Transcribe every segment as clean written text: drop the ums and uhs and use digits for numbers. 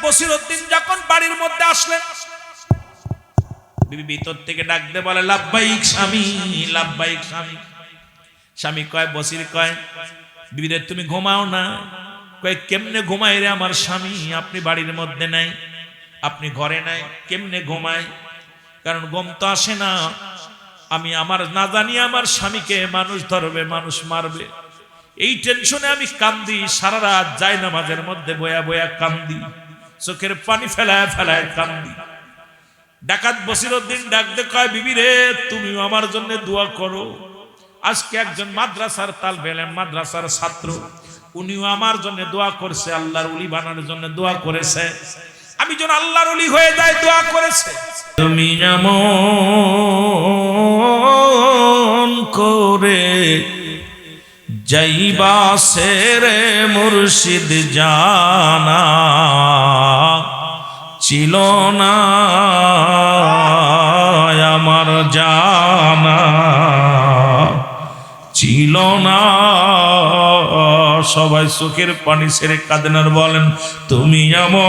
বসিরউদ্দিন যখন বাড়ির মধ্যে আসলেন, বিবি ভিতর থেকে ডাক দিয়ে বলে, লাব্বাইক স্বামী, লাব্বাইক স্বামী। স্বামী কয়, বসির কয়, বিবিরে তুমি ঘুমাও না? কয়, কেমনে ঘুমাই রে আমার স্বামী, আপনি বাড়ির মধ্যে নাই, আপনি ঘরে নাই, কেমনে ঘুমাই? কারণ ঘুম তো আসে না, আমি আমার না জানি আমার স্বামীকে মানুষ ধরবে, মানুষ মারবে, এই টেনশনে আমি কান্দি, সারা রাত যাই নামাজের মধ্যে বয়া বয়া কান্দি, চোখের পানি ফেলায় ফেলায় কান্দি। ডাকাত বসিরউদ্দিন ডাক দে কয়, বিবি রে তুমি আমার জন্য দোয়া করো। আজকে একজন মাদ্রাসার তালবে ইলম, মাদ্রাসার ছাত্র, উনিও আমার জন্য দোয়া করছে, আল্লাহর ওলি বানানোর জন্য দোয়া করেছে, আমি যেন আল্লাহর ওলি হয়ে যাই দোয়া করেছে। তুমি এমন করে যাইবা সেরে মুর্শিদ জানা ছিল না আমার জানা ছিল না। সবাই চোখের পানি ছেড়ে কাঁদেন আর বলেন, তুমি এমন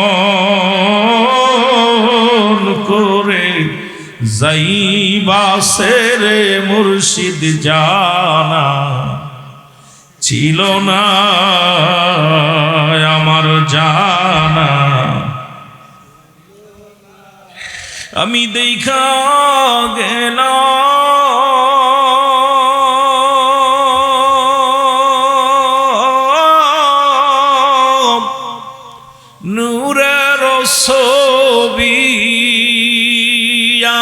করে যাইবা সেরে মুর্শিদ জানা ছিল না আমার জানা। আমি দেখা গেলাম নূরের ছবি,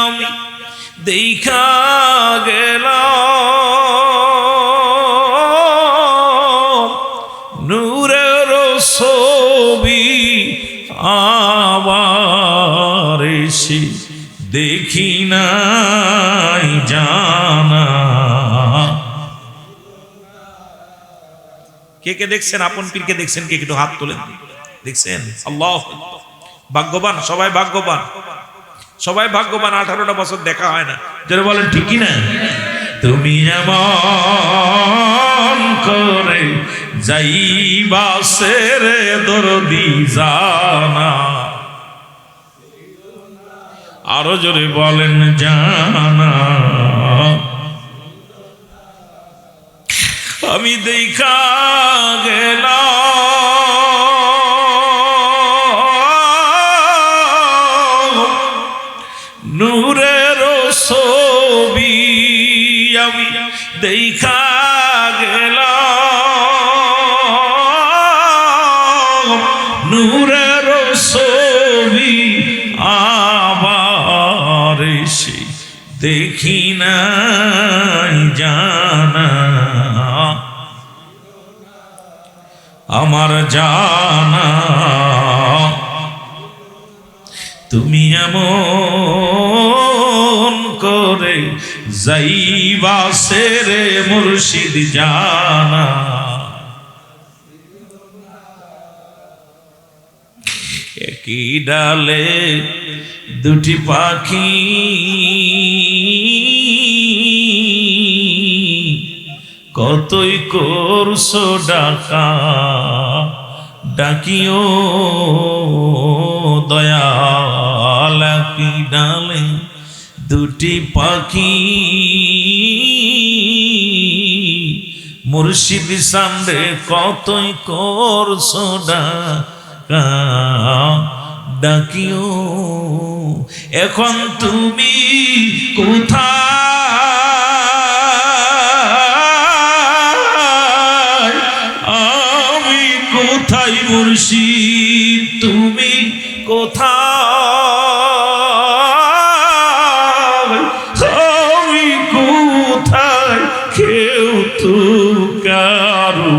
আমি দেখা গেলাম নূরের ছবি, আবার এসে দেখি নাই জানা। কে কে দেখছেন? আপন পীরকে দেখছেন? কে একটু হাত তোলেন, দেখছেন? আল্লাহ, ভাগ্যবান, সবাই ভাগ্যবান, সবাই ভাগ্যবান। 18টা বছর দেখা হয় না, যারা বলেন ঠিক কি না? তুমি এমন করে যাইবা সেরে দরদি জানা, আরো জোরে বলেন জানা। আমি দেখা গেলাম নূরের ছবি, আমি দেখা গেলাম নূরের ছবি, আবার এসে দেখি নাই জানা আমার জানা। তুমি এমন করে যাইবা সেরে মুর্শিদ জানা, একই ডালে দুটি পাখি, কতই করছো ডাকা ডাকিও দয়াল, একই ডালে দুটি পাখি, মুর্শিদ সামনে কতই করছো ডাকা ডাকিও। এখন তুমি কোথায়, আমি কোথায় মুর্শিদ, তুমি কোথায়, আমি কোথায়, কেউ তো কারো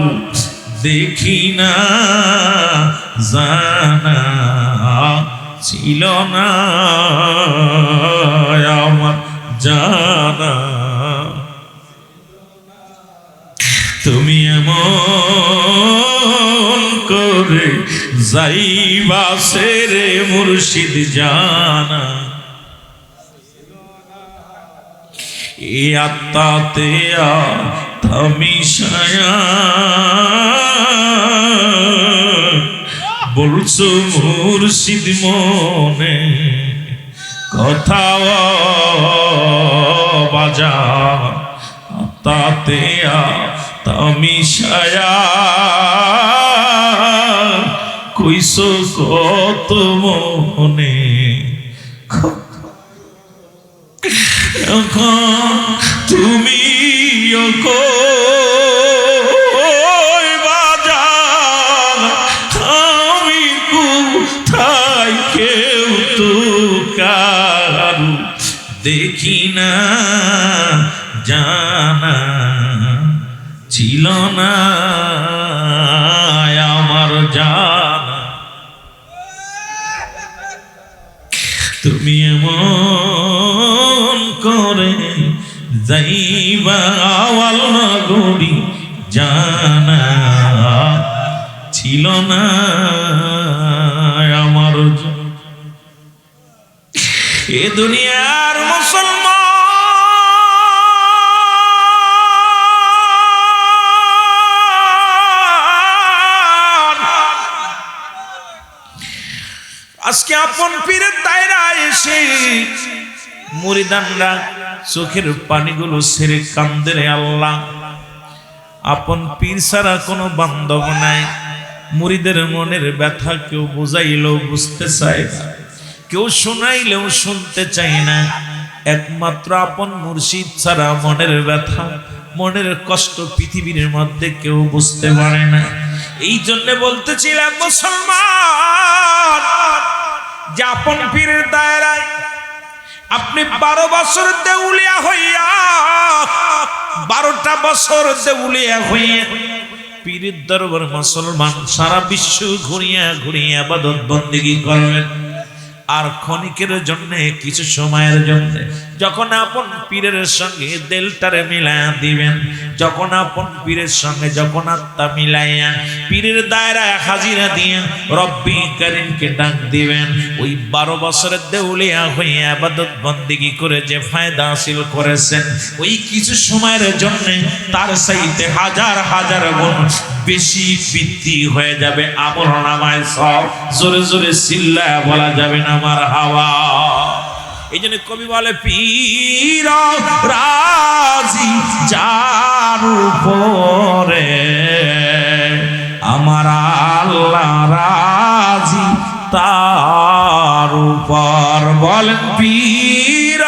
দেখি না জানা ছিল না আমার জানা। তুমি এমন করে যাইবা সেরে মুর্শিদ জানা, এ আত্মাতে থামিশায়া বলছো মুর্শিদ মনে কথা বাজার তাতে তামিশায়া কইছো কত মনে তুমি বাজার আমি কোথায় কেউ তো কারু দেখি না জানা ছিল না আমার জানা তুমি এমন করে যাইবা আওয়াল নগরী জানা ছিল না আমার এ দুনিয়ার মুসলমান আজকে আপন পীরের দায়রায় এসে মুরিদানরা চোখের পানিগুলো ছেড়ে কান্দে রে আল্লাহ। আপন পীর ছাড়া কোনো বান্ধব নাই। মুরিদের মনের ব্যথা কেউ বুঝাইলেও বুঝতে চায় না, কেউ শোনাইলেও শুনতে চায় না। একমাত্র আপন মুর্শিদ ছাড়া মনের ব্যথা, মনের কষ্ট পৃথিবীর মধ্যে কেউ বুঝতে পারে না। এই জন্য বলতেছিলাম মুসলমান, যে আপন পীরের দায়রায় আপনি 12 বছর দেউলিয়া হইয়া 12টা বছর দেউলিয়া হইয়া পীরের দরবার মুসলমান সারা বিশ্ব ঘুরিয়া ঘুরিয়া ইবাদত বন্দেগী করবেন। আর ক্ষণিকের জন্য, কিছু সময়ের জন্য যখন আপন পীরের সঙ্গে দিলটারে মিলাইয়া দিবেন, যখন আপন পীরের সঙ্গে যখন আত্মা মিলাইয়া পীরের দায়রায় হাজিরা দিয়ে রব্বি করিমকে ডাক দিবেন, ওই 12 বছরের দেউলিয়া হয়ে ইবাদত বন্দেগী করে যে ফায়দা হাসিল করেছেন, ওই কিছু সময়ের জন্য তার চাইতে হাজার হাজার গুণ বেশি বৃদ্ধি হয়ে যাবে আমলনামায় সব। জোরে জোরে চিল্লায়া বলা যাবে না আমার হাওয়া। এই জন্য কবি বলে পীর রাজি যার উপরে আমার আল্লাহ রাজি তার উপর। বলেন পীর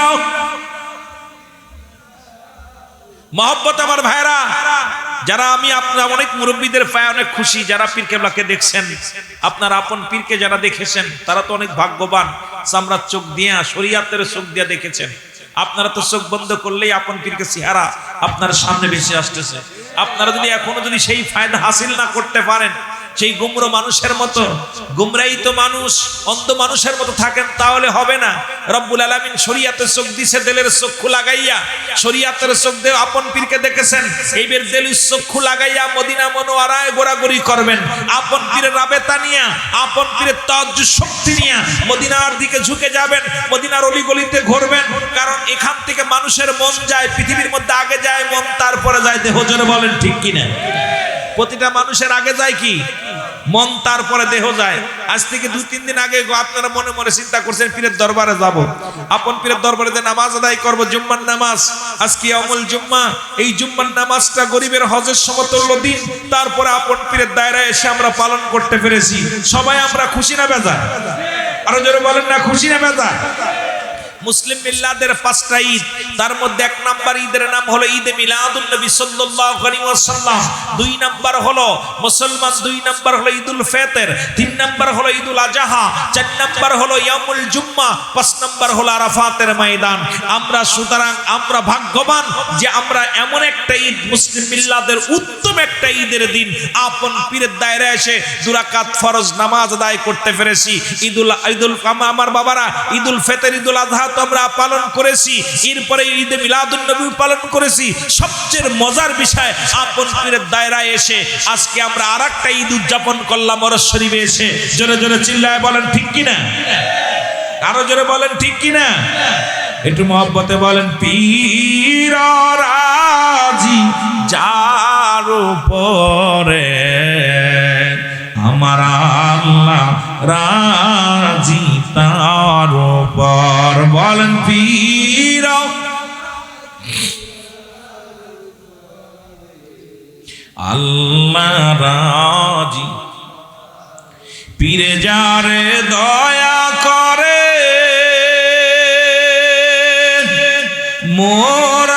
মহব্বত আমার ভাইরা, যারা আমি আপনার অনেক মুরব্বীদের পায়ে অনেক খুশি, যারা পীর কেবলাকে দেখছেন, আপনার আপন পীরকে যারা দেখেছেন তারা তো অনেক ভাগ্যবান। চামড়ার চোখ দিয়ে, শরীয়তের চোখ দিয়ে দেখেছেন। আপনারা তো চোখ বন্ধ করলেই আপন পীরকে চেহারা আপনার সামনে ভেসে আসতেছে। আপনারা যদি এখনো যদি সেই ফায়দা হাসিল না করতে পারেন, সেই গুমরা মানুষের মতো, গুমরাহিত মানুষ, অন্ধ মানুষের মতো থাকেন, তাহলে হবে না। রব্বুল আলামিন শরীয়তের চোখ দিছে, দিলের চক্ষু লাগাইয়া শরীয়তের চোখ দিয়ে আপন পীরকে দেখেছেন। এইবার দিলের চক্ষু লাগাইয়া মদিনা মনোয়ারায় গোরাগরি করবেন, আপন পীরের রাবেতা নিয়া, আপন পীরের তাওয়াজ্জুহ শক্তি নিয়া মদিনার দিকে ঝুঁকে যাবেন, মদিনার অলিগলিতে ঘুরবেন। কারণ এখান থেকে মানুষের মন যায় পৃথিবীর মধ্যে, আগে যায় মন, তারপরে যায় দেহ। জোরে বলেন ঠিক কিনা? প্রতিটা মানুষের আগে যায় কি? মন, তারপরে দেহ যায়। আজ থেকে 2-3 দিন আগে আপনারা মনে মনে চিন্তা করছেন পীরের দরবারে যাব, আপন পীরের দরবারে যে নামাজ আদায় করব, জুম্মার নামাজ। আজকে আমল জুম্মা, এই জুম্মার নামাজটা গরিবের হজের সমতুল্য দিন। তারপরে আপন পীরের দায়রায় এসে আমরা পালন করতে পেরেছি। সবাই আমরা খুশি না বেজার? আরো জোরে বলেন না, খুশি না বেজার? মুসলিম মিল্লাদের 5টা ঈদ, তার মধ্যে 1 নাম্বার ঈদের নাম হলো ঈদে মিলাদুন নবী সাল্লাল্লাহু আলাইহি ওয়াসাল্লাম। 2 নাম্বার হলো মুসলমান, 2 নাম্বার হলো ঈদুল ফিতর, 3 নাম্বার হলো ঈদুল আজহা, 4 নাম্বার হলো ইয়ামুল জুম্মা, 5 নাম্বার হলো আরাফাতের ময়দান। আমরা সুতরাং আমরা ভাগ্যবান যে আমরা এমন একটা ঈদ, মুসলিম মিল্লাদের উত্তম একটা ঈদের দিন আপন পীরের দায়রায় এসে 2 রাকাত ফরজ নামাজ আদায় করতে পেরেছি। ঈদুল আমার বাবারা ঈদুল ফিতর, ঈদুল আজহা তো আমরা পালন করেছি, এরপরে ঈদে মিলাদুন নবী পালন করেছি। সবচেয়ে মজার বিষয়, আপন পীরের দায়রায় এসে আজকে আমরা আরেকটা ঈদ উদযাপন করলাম ওরস শরীফে এসে। জোরে জোরে চিল্লায় বলেন ঠিক কিনা? আরো জোরে বলেন ঠিক কিনা? একটু মহব্বতে বলেন পীর রাজি যার উপরে আমার আল্লাহ রাজি তার উপর। বলেন পীর আল্লাহ রাজি, পীরে যারে দয়া করে মোর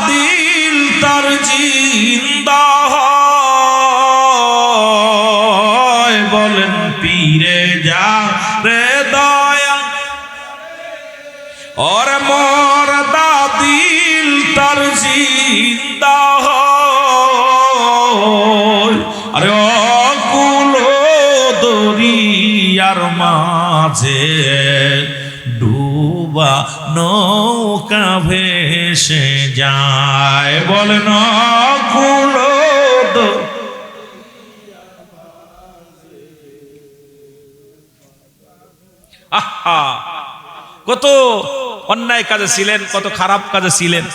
দিল তার জিন্দা হয়। বলেন পীরে যারে দয়া और मोर दिल तर जिंदा हो। अरे कुलो दरियार माझे डूबा नौका भेসে যায়। বলেন কুলো আহা, কত অন্যায় কাজে ছিলেন, কত খারাপ কাজে ছিলেন,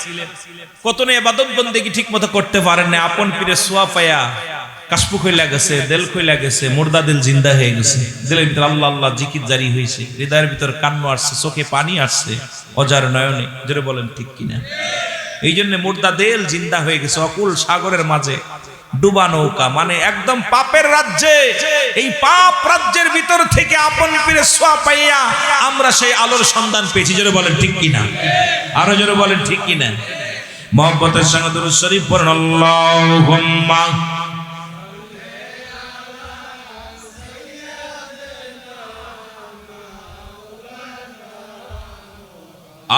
কত নিয়ে ইবাদত বন্দেগী ঠিক মতো করতে পারেন না। আপন পীরে সোয়া পায়া কাশফু কইলা গেছে, দিল কইলা গেছে, মুর্দা দিল জিন্দা হয়ে গেছে। দিলের ভিতর আল্লাহ আল্লাহ জিকির জারি হয়েছে, হৃদয়ের ভিতর কান্না আসছে, চোখে পানি আসছে, অজার নয়নে। জোরে বলেন ঠিক কিনা? এই জন্য মুর্দা দিল জিন্দা হয়ে গেছে। অকুল সাগরের মাঝে ডুবা নৌকা, মানে একদম পাপের রাজ্যে, এই পাপ রাজ্যের ভিতর থেকে আপন পীরে সোয়া পাইয়া আমরা সেই আলোর সন্ধান পেয়েছি। জোরে বলেন ঠিক কিনা? আরো জোরে বলেন ঠিক কিনা? মুহাব্বতের সঙ্গে দুরূদ শরীফ পড়ুন। আল্লাহুম্মা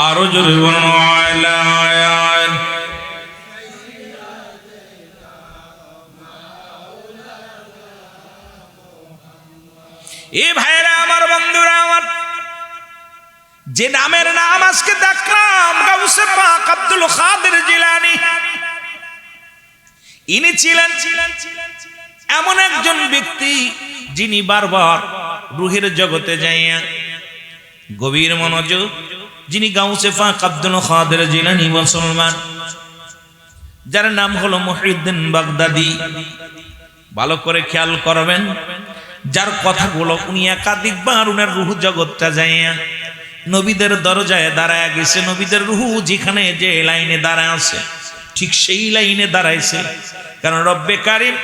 আরো জোরে বলুন আলা এ ভাইরা আমার, বন্ধুরা আমার, যে নামের নাম আজকে দেখলাম গাউসে পাক আব্দুল কাদের জিলানী, ইনি ছিলেন এমন একজন ব্যক্তি যিনি বারবার রুহের জগতে যাইয়া গভীর মনোযোগ, যিনি গাউসে পাক আব্দুল কাদের জিলানী মুসলমান, যার নাম হলো মুহিউদ্দিন বাগদাদি। ভালো করে খেয়াল করবেন, যার কথাগুলো উনি একাধিকবার উনার রুহ জগৎটা যাইয়া নবীদের দরজায় দাঁড়ায় গেছে। নবীদের রুহ যেখানে যে লাইনে দাঁড়ায় আছে ঠিক সেই লাইনে দাঁড়াইছে। কারণ রব্বে কারীম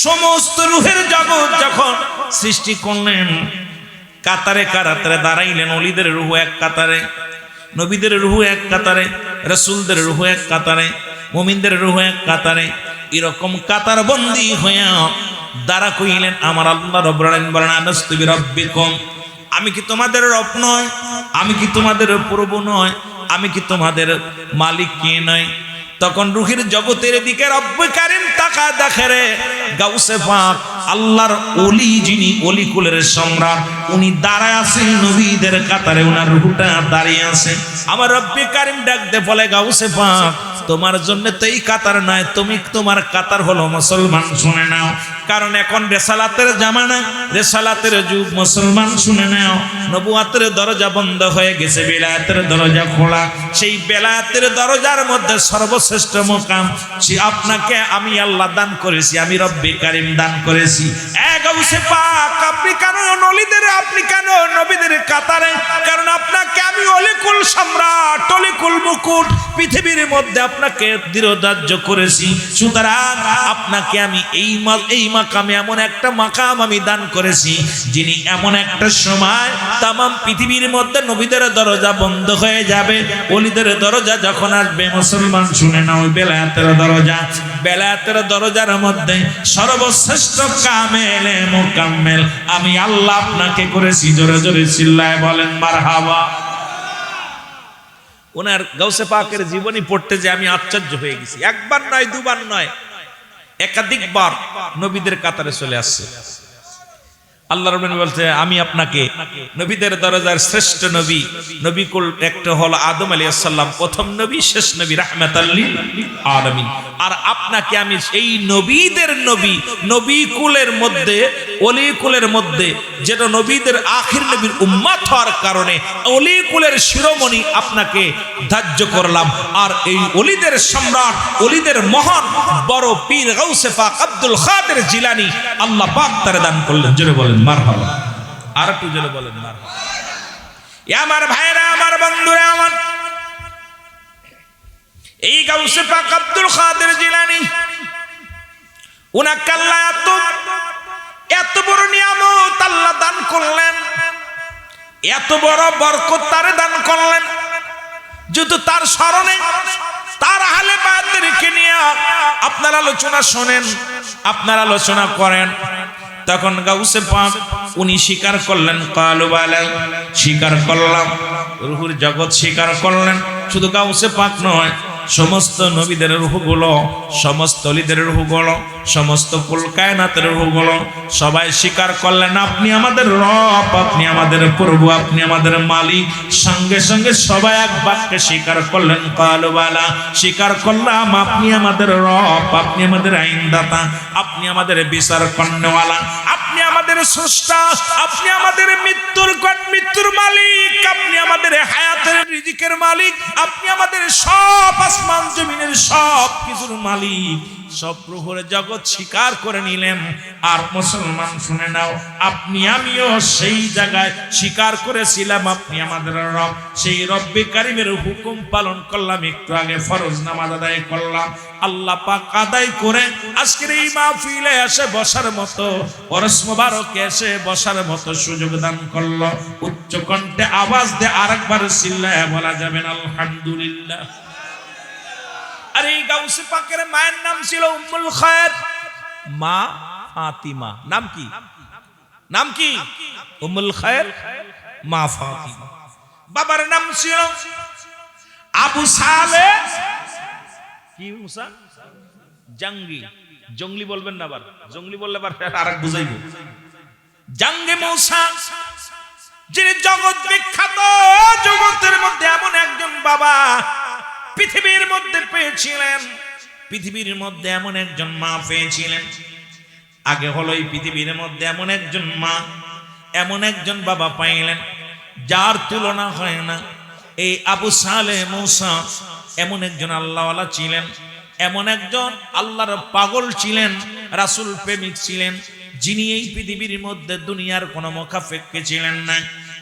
সমস্ত রুহের জগৎ যখন সৃষ্টি করলেন, কাতারে কাতারে দাঁড়াইলেন। অলিদের রুহ এক কাতারে, নবীদের রুহ এক কাতারে, রাসূলদের রুহ এক কাতারে, মুমিনদের রুহ এক কাতারে। এরকম কাতার বন্দী হইয়া দাঁড়া কইলেন আমার আল্লাহ রাব্বুল আলামিন বলেন, আলাস্তু বিরাব্বিকুম, আমি কি তোমাদের রব নয়? আমি কি তোমাদের প্রভু নয়? আমি কি তোমাদের মালিক কে নয়? তখন রুহের জগতের দিকে রব্বে কারীম তাকায় দেখে রে গাউসে পাক আল্লাহর ওলি, যিনি ওলি কুলের সম্রাট, উনি দাঁড়ায় আছেন নবীদের কাতারে, উনার রুহটা দাঁড়িয়ে আছে। আমার রব্বে কারীম ডাক দে বলে, গাউসে পাক তোমার জন্য তো এই কাতার নয়, তুমি তোমার কাতার হলো মুসলমান। শুনে নাও, কারণ এখন রেসালাতের জামানা, রেসালাতের যুগ। মুসলমান শুনে নাও, নবুয়াতের দরজা বন্ধ হয়ে গেছে, বেলায়েতের দরজা খোলা। সেই বেলায়েতের দরজার মধ্যে সর্বশ্রেষ্ঠ মুকাম সে আপনাকে আমি আল্লাহ দান করেছি, আমি রব্বে কারীম দান করেছি। গাউসে পাক আপনি কেন নলিদের, আপনি কেন নবীদের কাতারে? কারণ আপনাকে আমি অলিকুল সম্রাট, অলিকুল মুকুট পৃথিবীর মধ্যে আপনাকে দৃঢ়ধার্য করেছি। সুতরাং আপনাকে আমি এই মাকামে এমন একটা মাকাম আমি দান করেছি, যিনি এমন একটা সময় তামাম পৃথিবীর মধ্যে নবীদের দরজা বন্ধ হয়ে যাবে, ওলিদের দরজা যখন আসবে। মুসলমান শুনে নাও, বেলায়েতের দরজা, বেলায়েতের দরজার মধ্যে সর্বশ্রেষ্ঠ কামেলে মুকাম্মেল আমি আল্লাহ আপনাকে করেছি। জোরে জোরে চিল্লায় বলেন মারহাবা। ওনার গাউসে পাকের জীবনী পড়তে যে আমি আশ্চর্য হয়ে গেছি। একবার নয়, দুবার নয়, একাধিকবার নবীদের কাতারে চলে আসছে। আল্লাহ রাব্বুল বলছে, আমি আপনাকে নবীদের দরজার শ্রেষ্ঠ নবী, নবী কুল একটা হলো আদম আলাইহিস সালাম, প্রথম নবী, শেষ নবী, রাহমাতাল লিল আলামিন। আর আপনাকে আমি সেই নবীদের নবী, নবী কুলের মধ্যে ওলি কুলের মধ্যে, যেটা নবীদের আখির নবীর উম্মত হওয়ার কারণে ওলি কুলের শিরোমণি আপনাকে ধার্য করলাম। আর এই ওলিদের সম্রাট, ওলিদের মহান বড় পীর গাউসে পাক আব্দুল কাদের জিলানী আল্লাহ পাক তারে দান করলেন। জোরে বলেন মারহাবা। আর একটু জোরে বলেন মারহাবা। আমার ভাইরা, আমার বন্ধুরা, আমার এই গাউসে পাক আব্দুল কাদের জিলানী উনাকে আল্লাহ এত বড় নিয়ামত আল্লাহ দান করলেন, এত বড় বরকত তারে দান করলেন। যদি তার স্মরণে তার আহলে বায়াতদেরকে নিয়ে আপনার আলোচনা শোনেন, আপনার আলোচনা করেন, তখন গাউসে পাক উনি স্বীকার করলেন, কালু বালা, স্বীকার করলাম, রুহুর জগৎ স্বীকার করলেন। শুধু গাউসে পাক নয়, সমস্ত নবীদের রূহগুলো, সমস্ত ওলিদের রূহগুলো, সমস্ত কুল কায়নাতের রূহগুলো সবাই স্বীকার করলেন আপনি আমাদের রব, আপনি আমাদের প্রভু, আপনি আমাদের মালিক। সঙ্গে সঙ্গে সবাই এক বাক্যে স্বীকার করলেন, কালু বালা, স্বীকার করলাম আপনি আমাদের রব, আপনি আমাদের আইনদাতা, আপনি আমাদের বিচার করনেওয়ালা, আপনি আমাদের স্রষ্টা, আপনি আমাদের মৃত্যুর মালিক, আপনি আমাদের হায়াতের রিজিকের মালিক, আপনি আমাদের সব আসমান জমিনের সব কিছুর মালিক। সব প্রহরে জগৎ স্বীকার করে নিলেন। আর মুসলমান শুনে নাও, আপনি আমিও সেই জায়গায় স্বীকার করেছিলাম আপনি আমাদের রব। সেই রব্বে কারিমের হুকুম পালন করলাম, একটু আগে ফরজ নামাজ আদায় করলাম, আল্লাহ পাক আদায় করে আজকের এই মাহফিলে এসে বসার মতো, ওরস মোবারকে এসে বসার মতো সুযোগ দান করলো। উচ্চ কণ্ঠে আওয়াজ দিয়ে আরেকবার চিল্লায়া বলা যাবেন আলহামদুলিল্লাহ। আর এই গাউসে পাকের মায়ের নাম ছিল উম্মুল খায়ের, মা ফাতিমা। নাম কি? নাম কি? উম্মুল খায়ের মা ফাতিমা। বাবার নাম ছিল আবু সালে, কি মুসা? জঙ্গি। জঙ্গলি বলবেন না, আবার জঙ্গলি বললে আবার আরেক বুঝাইবো। জঙ্গে মূসা, যিনি জগৎ বিখ্যাত, জগতের মধ্যে এমন একজন বাবা পৃথিবীর মধ্যে পেয়েছিলেন, পৃথিবীর মধ্যে এমন একজন মা পেয়েছিলেন। আগে হলো এই পৃথিবীর মধ্যে এমন একজন মা, এমন একজন বাবা পাইলেন যার তুলনা হয় না। এই আবু সালে মূসা এমন একজন আল্লাহওয়ালা ছিলেন, এমন একজন আল্লাহর পাগল ছিলেন, রাসূল প্রেমিক ছিলেন, যিনি এই পৃথিবীর মধ্যে দুনিয়ার কোনো মুখাফেক্কে ছিলেন না।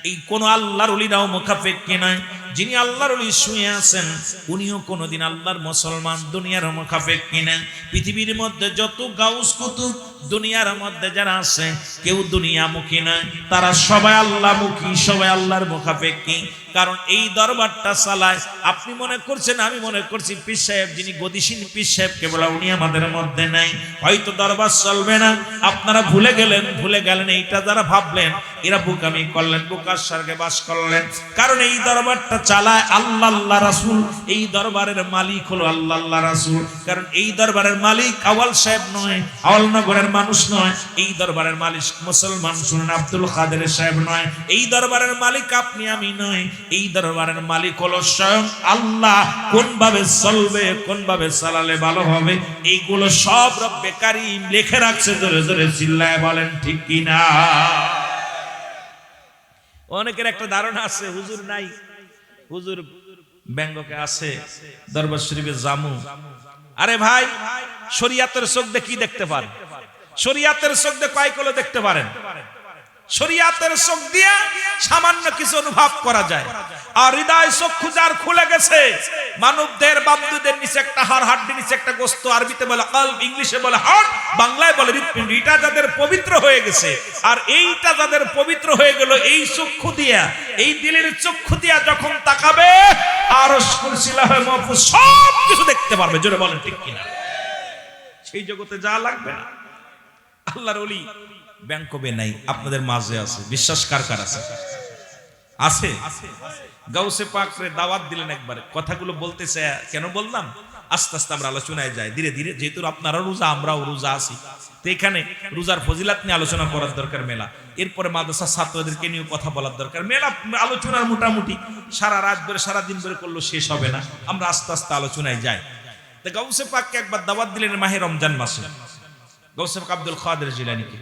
এই কোন আল্লাহর ওলিরাও মুখাফেক্কে নয়। যিনি আল্লাহর ওলি শুয়ে আছেন উনিও কোনোদিন আল্লাহর মুসলমান, দুনিয়ার মুখাফেক্কি না। পৃথিবীর মধ্যে যত গাউস কুতুব দুনিয়ার মধ্যে যারা আছে কেউ দুনিয়ামুখী নয়, তারা সবাই আল্লাহমুখী, সবাই আল্লাহর মুখাফেক্কি। কারণ এই দরবারটা চালায়, আপনি মনে করছেন, আমি মনে করছি পীর সাহেব, যিনি গদিসীন পীর সাহেব কেবল উনি আমাদের মধ্যে নাই, হয়তো দরবার চলবে না। আপনারা ভুলে গেলেন এইটা যারা ভাবলেন, এরা বোকামি করলেন, বোকার স্বর্গে বাস করলেন। কারণ এই দরবারটা চালায় আল্লাহ আল্লাহ রাসূল, এই দরবারের মালিক হলো আল্লাহ আল্লাহ রাসূল। কারণ এই দরবারের মালিক আওয়াল সাহেব নয়, আওয়ালনগরের মানুষ নয়, এই দরবারের মালিক মুসলমান শুনেন আব্দুল কাদের সাহেব নয়, এই দরবারের মালিক আপনি আমি নয়, এই দরবারের মালিক হলো স্বয়ং আল্লাহ। কোন ভাবে চলবে, কোন ভাবে চালালে ভালো হবে, এইগুলো সব রব্বে কারীম লিখে রাখছে। জোরে জোরে চিল্লায় বলেন ঠিক কিনা? অনেকের একটা ধারণা আছে হুজুর নাই, হুজুর ব্যাংককে আছে, দরবার শরীফে জামু। আরে ভাই, শরীয়তের চোখ দিয়ে কি দেখতে পারেন? শরীয়তের চোখ দিয়ে কয়গুলো দেখতে পারেন? শরীয়তের চোখ দিয়ে সামান্য কিছু অনুভব করা যায়। আর হৃদয় চক্ষু যার খুলে গেছে, মানবদের বামদুদের নিচে একটা হাড়, হাড্ডির নিচে একটা গোস্ত, আরবিতে বলে কলব, ইংলিশে বলে হার্ট, বাংলায় বলে হৃৎপিণ্ড, এটা যাদের পবিত্র হয়ে গেছে, আর এইটা যাদের পবিত্র হয়ে গেল, এই চক্ষু দিয়া, এই দিলের চক্ষু দিয়া যখন তাকাবে, আরশ কুরসি লাহে মাহফুজ সব কিছু দেখতে পারবে। জোরে বলেন ঠিক কিনা? সেই জগতে যা লাগবে না। আল্লাহর ওলি ব্যাংকবে নাই, আপনাদের মাঝে আছে। বিশ্বাস কার কার আছে? আছে। গাউসে পাকরে দাওয়াত দিলেন একবারে। কথাগুলো বলতেছে কেন বললাম, আস্তে আস্তে আমরা আলোচনায় যাই ধীরে ধীরে। যেহেতু আপনারা রোজা, আমরাও রোজা আছি, তো এখানে রোজার ফজিলাত নিয়ে আলোচনা করার দরকার মেলা। এরপরে মাদ্রাসা ছাত্রদেরকে নিয়ে কথা বলার দরকার মেলা। আলোচনার মোটামুটি সারা রাত ধরে, সারা দিন ধরে করলেও শেষ হবে না। আমরা আস্তে আস্তে আলোচনায় যাই। তো গাউসে পাককে একবার দাওয়াত দিলেন মাহে রমজান মাসে, গাউসে পাক আব্দুল কাদের জিলানীকে।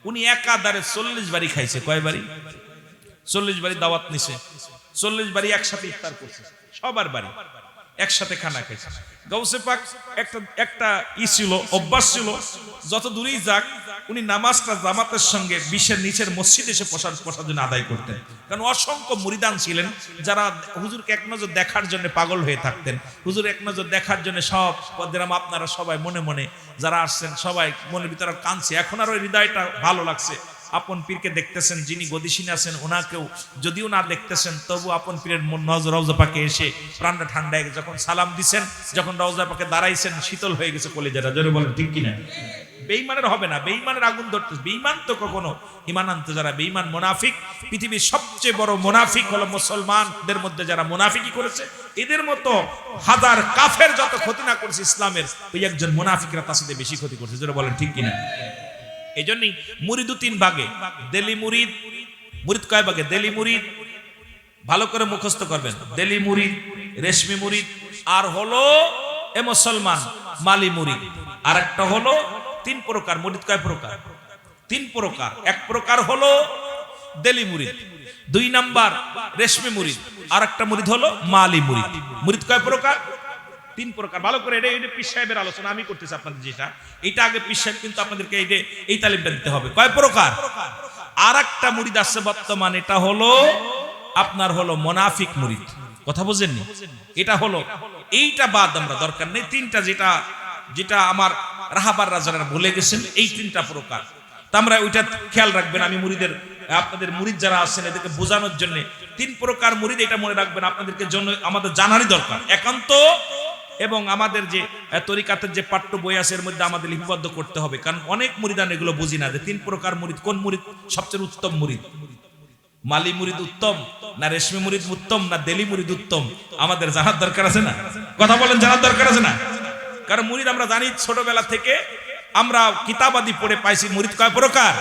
উনি একাধারে 40 বাড়ি খাইছে। কয় বাড়ি? 40 বাড়ি দাওয়াত নিছে, 40 বাড়ি একসাথে ইফতার করছে, সবার বাড়ি একসাথে খানা খাইছে। গাউসে পাক একটা ছিল, অভ্যাস ছিল, যত দূরেই যাক উনি নামাজটা জামাতের সঙ্গে 20-এর নিচের মসজিদে এসে বসার জন্য আদায় করতেন। কারণ অসংখ্য মুরিদান ছিলেন যারা হুজুরকে এক নজর দেখার জন্য পাগল হয়ে থাকতেন। হুজুর এক নজর দেখার জন্য সব পদেরাম আপনারা সবাই মনে মনে যারা আসছেন সবাই মনের ভিতরে কাঁদছে। এখন আর ওই হৃদয়টা ভালো লাগছে, আপন পীরকে দেখতেছেন, যিনি গদিসীনে আছেন ওনাকেও যদিও না দেখতেছেন তবু আপন পীরের নজর রওজা পাকে এসে প্রাণটা ঠান্ডা হয়ে গেছে। যখন সালাম দিছেন, যখন রওজা পাকে দাঁড়াইছেন, শীতল হয়ে গেছে কলিজাটা। জোরে বলেন ঠিক কিনা? বেঈমানের হবে না, বেঈমানের আগুন ধরতে। বেঈমান তো কখনো ঈমান আনতে, যারা বেঈমান মুনাফিক, পৃথিবীর সবচেয়ে বড় মুনাফিক হলো মুসলমানদের মধ্যে যারা মুনাফিকি করেছে। এদের মতো হাজার কাফের যত ক্ষতি না করেছে ইসলামের, ওই একজন মুনাফিকরা তার সাথে বেশি ক্ষতি করছে। জোরে বলেন ঠিক কিনা? এই জন্যই মুরিদ 3 ভাগে। দেলি মুরিদ, মুরিদ কয় ভাগে? দেলি মুরিদ, ভালো করে মুখস্থ করবেন। দেলি মুরিদ, রেশমি মুরিদ, আর হলো এ মুসলমান মালি মুরিদ। আর একটা হলো 3 প্রকার মুরিদ। কয় প্রকার? 3 প্রকার। এক প্রকার হলো দেলি মুরিদ, 2 নাম্বার রেশমি মুরিদ, আর একটা মুরিদ হলো মালি মুরিদ। মুরিদ কয় প্রকার? 3 প্রকার। ভালো করে এটা পীর সাহেবের আলোচনা আমি করতেছি আপনাদের, যেটা এটা আগে পীর সাহেব কিন্তু আপনাদেরকে এই তালিমটা দিতে হবে। কয় প্রকার? আর একটা মুরিদ আছে বর্তমান, এটা হলো আপনার হলো মুনাফিক মুরিদ। কথা বুঝেননি? এটা হলো, এইটা বাদ আমরা দরকার নেই। 3টা যেটা আমার রাহাবার রাজারা ভুলে গেছেন, এই 3টা প্রকার। তা আমরা ওইটা খেয়াল রাখবেন। আমি মুরিদের, আপনাদের মুরিদ যারা আছেন এদেরকে বোঝানোর জন্য 3 প্রকার মুরিদ, এটা মনে রাখবেন, আপনাদেরকে জন্য আমাদের জানারই দরকার একান্ত। এবং আমাদের যে তরিকাতের যে পাঠ্য বই আছে এর মধ্যে আমাদের লিপিবদ্ধ করতে হবে, কারণ অনেক মুরিদান এগুলো বুঝি না যে 3 প্রকার মুরিদ। কোন মুরিদ সবচেয়ে উত্তম মুরিদ? মালি মুরিদ উত্তম না রেশমি মুরিদ উত্তম না দেলি মুরিদ উত্তম? আমাদের জানার দরকার আছে না? কথা বলেন, জানার দরকার আছে না? কারণ মুরিদ আমরা জানি ছোটবেলা থেকে, আমরা কিতাবাদি পড়ে পাইছি মুরিদ কয় প্রকার।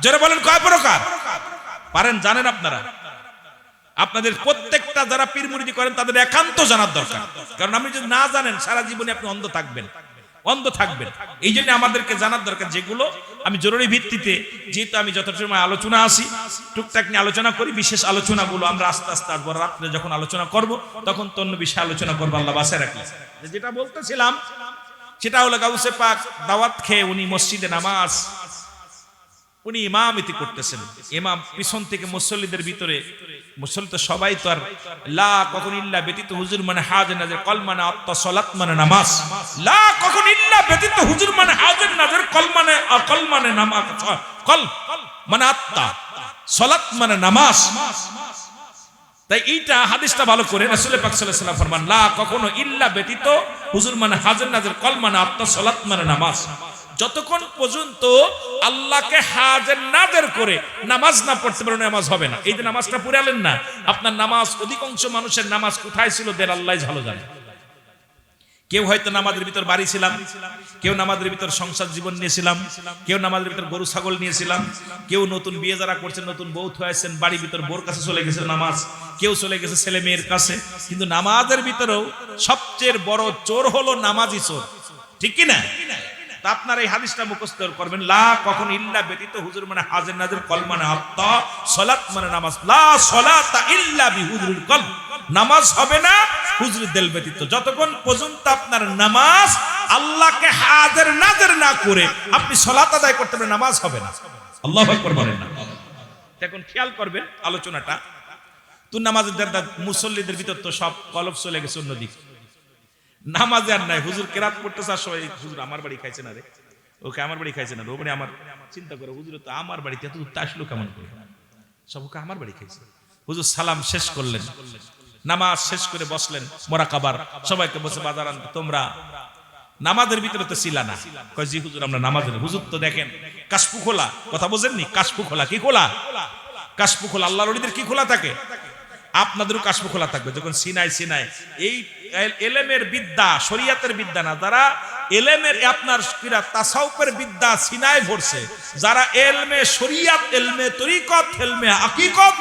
জোরে বলেন কয় প্রকার? পারেন? জানেন আপনারা? আপনাদের প্রত্যেকটা যারা পীর মুরিদি করেন তাদের একান্ত জানার দরকার, কারণ আপনি যদি না জানেন সারা জীবনে আপনি অন্ধ থাকবেন, অন্ধ থাকবেন। এই জন্য আমাদেরকে জানার দরকার, যেগুলো আমি জরুরি ভিত্তিতে, যেহেতু আমি যত সময় আলোচনা আসি টুকটাক নিয়ে আলোচনা করি, বিশেষ আলোচনাগুলো আমরা আস্তে আস্তে আসবো। রাত্রে যখন আলোচনা করব তখন তো অন্য বিষয়ে আলোচনা করবো, আল্লাহ বাসায় রাখি। যেটা বলতেছিলাম সেটা হলো গাউসে পাক দাওয়াত খেয়ে উনি মসজিদে নামাজ, উনি ইমামতি করতেছেন। ইমাম পিছন থেকে মুসল্লিদের ভিতরে, মুসল্লি তো সবাই তো আর লা কখন ইল্লা ব্যতীত হুজুর মানে হাজির নাজির কল মানে আত্তা সালাত মানে নামাজ, লা কখন ইল্লা ব্যতীত হুজুর মানে হাজির নাজির কল মানে নামাজ, কল মানে আত্তা, সালাত মানে নামাজ। তাই এইটা হাদিসটা ভালো করে রাসূল পাক সাল্লাল্লাহু আলাইহি ওয়াসাল্লাম ফরমান, লা কখনো ইল্লা ব্যতীত হুজুর মানে হাজির নাজির কল মানে আত্তা সালাত মানে নামাজ। যতক্ষণ পর্যন্ত আল্লাহকে হাজির নাজির করে নামাজ না পড়তে পারেন নামাজ হবে না। এই যে নামাজটা পড়ালেন না, আপনার নামাজ, অধিকাংশ মানুষের নামাজ কোথায় ছিল দেন আল্লাহই ভালো জানে। কেউ হয়তো নামাজের ভিতর বাড়ি ছিলাম, কেউ নামাজের ভিতর সংসার জীবন নিয়েছিলাম, কেউ নামাজের ভিতর গরু ছাগল নিয়েছিলাম, কেউ নতুন বিয়ে যারা করছেন, নতুন বউ হয়েছেন, বাড়ির ভিতর বোর কাছে চলে গেছে নামাজ, কেউ চলে গেছে ছেলে মেয়ের কাছে। কিন্তু নামাজের ভিতরেও সবচেয়ে বড় চোর হলো নামাজি চোর, ঠিক কি না? তা আপনার এই হাদিসটা মুখস্থ করবেন, লা কখন ইল্লা ব্যতীত হুজুর মানে হাজির নাজির কল মানে আত্তা সালাত মানে নামাজ, লা সালাতা ইল্লা বিহুজুরিল কলব, নামাজ হবে না হুজুরের দিল ব্যতীত। যতক্ষণ পর্যন্ত আপনার নামাজ আল্লাহকে হাজির নাজির না করে আপনি সালাত আদায় করতে পারেন, নামাজ হবে না। আল্লাহু আকবার বলেন না? এখন খেয়াল করবেন আলোচনাটা। তো নামাজের মুসল্লিদের ভিতর তো সব কলব চলে গেছে অন্যদিকে, নামাজ আর নাই। হুজুর কেরাত পড়তেছে আর সবাই, হুজুর আমার বাড়ি খাইছে না রে, ওকে আমার বাড়ি খাইছে না রে, ওখানে আমার চিন্তা করে হুজুর তো আমার বাড়িতে এত দূর আসলো কেমন করে, সব ওকে আমার বাড়ি খাইছে। হুজুর সালাম শেষ করলেন, নামাজ শেষ করে বসলেন মোরাকাবার, সবাইকে বসে বাজারান তোমরা নামাজের ভিতরে তো ছিল না। কয় জি হুজুর আমরা নামাজের। হুজুর তো দেখেন কাশফু খোলা, কথা বোঝেননি? কাশফু খোলা, কি খোলা? কাশফু খোলা। আল্লাহর ওলিদের কি খোলা থাকে? আপনাদেরও কাশফু খোলা থাকবে। যখন সিনাই এই এলেমের বিদ্যা, শরীয়তের বিদ্যা না, যারা এলেমের আপনার তাসাউফের বিদ্যা সিনায় ভরছে, যারা এলমে শরীয়ত, এলমে তরিকত, এলমে হাকিকত,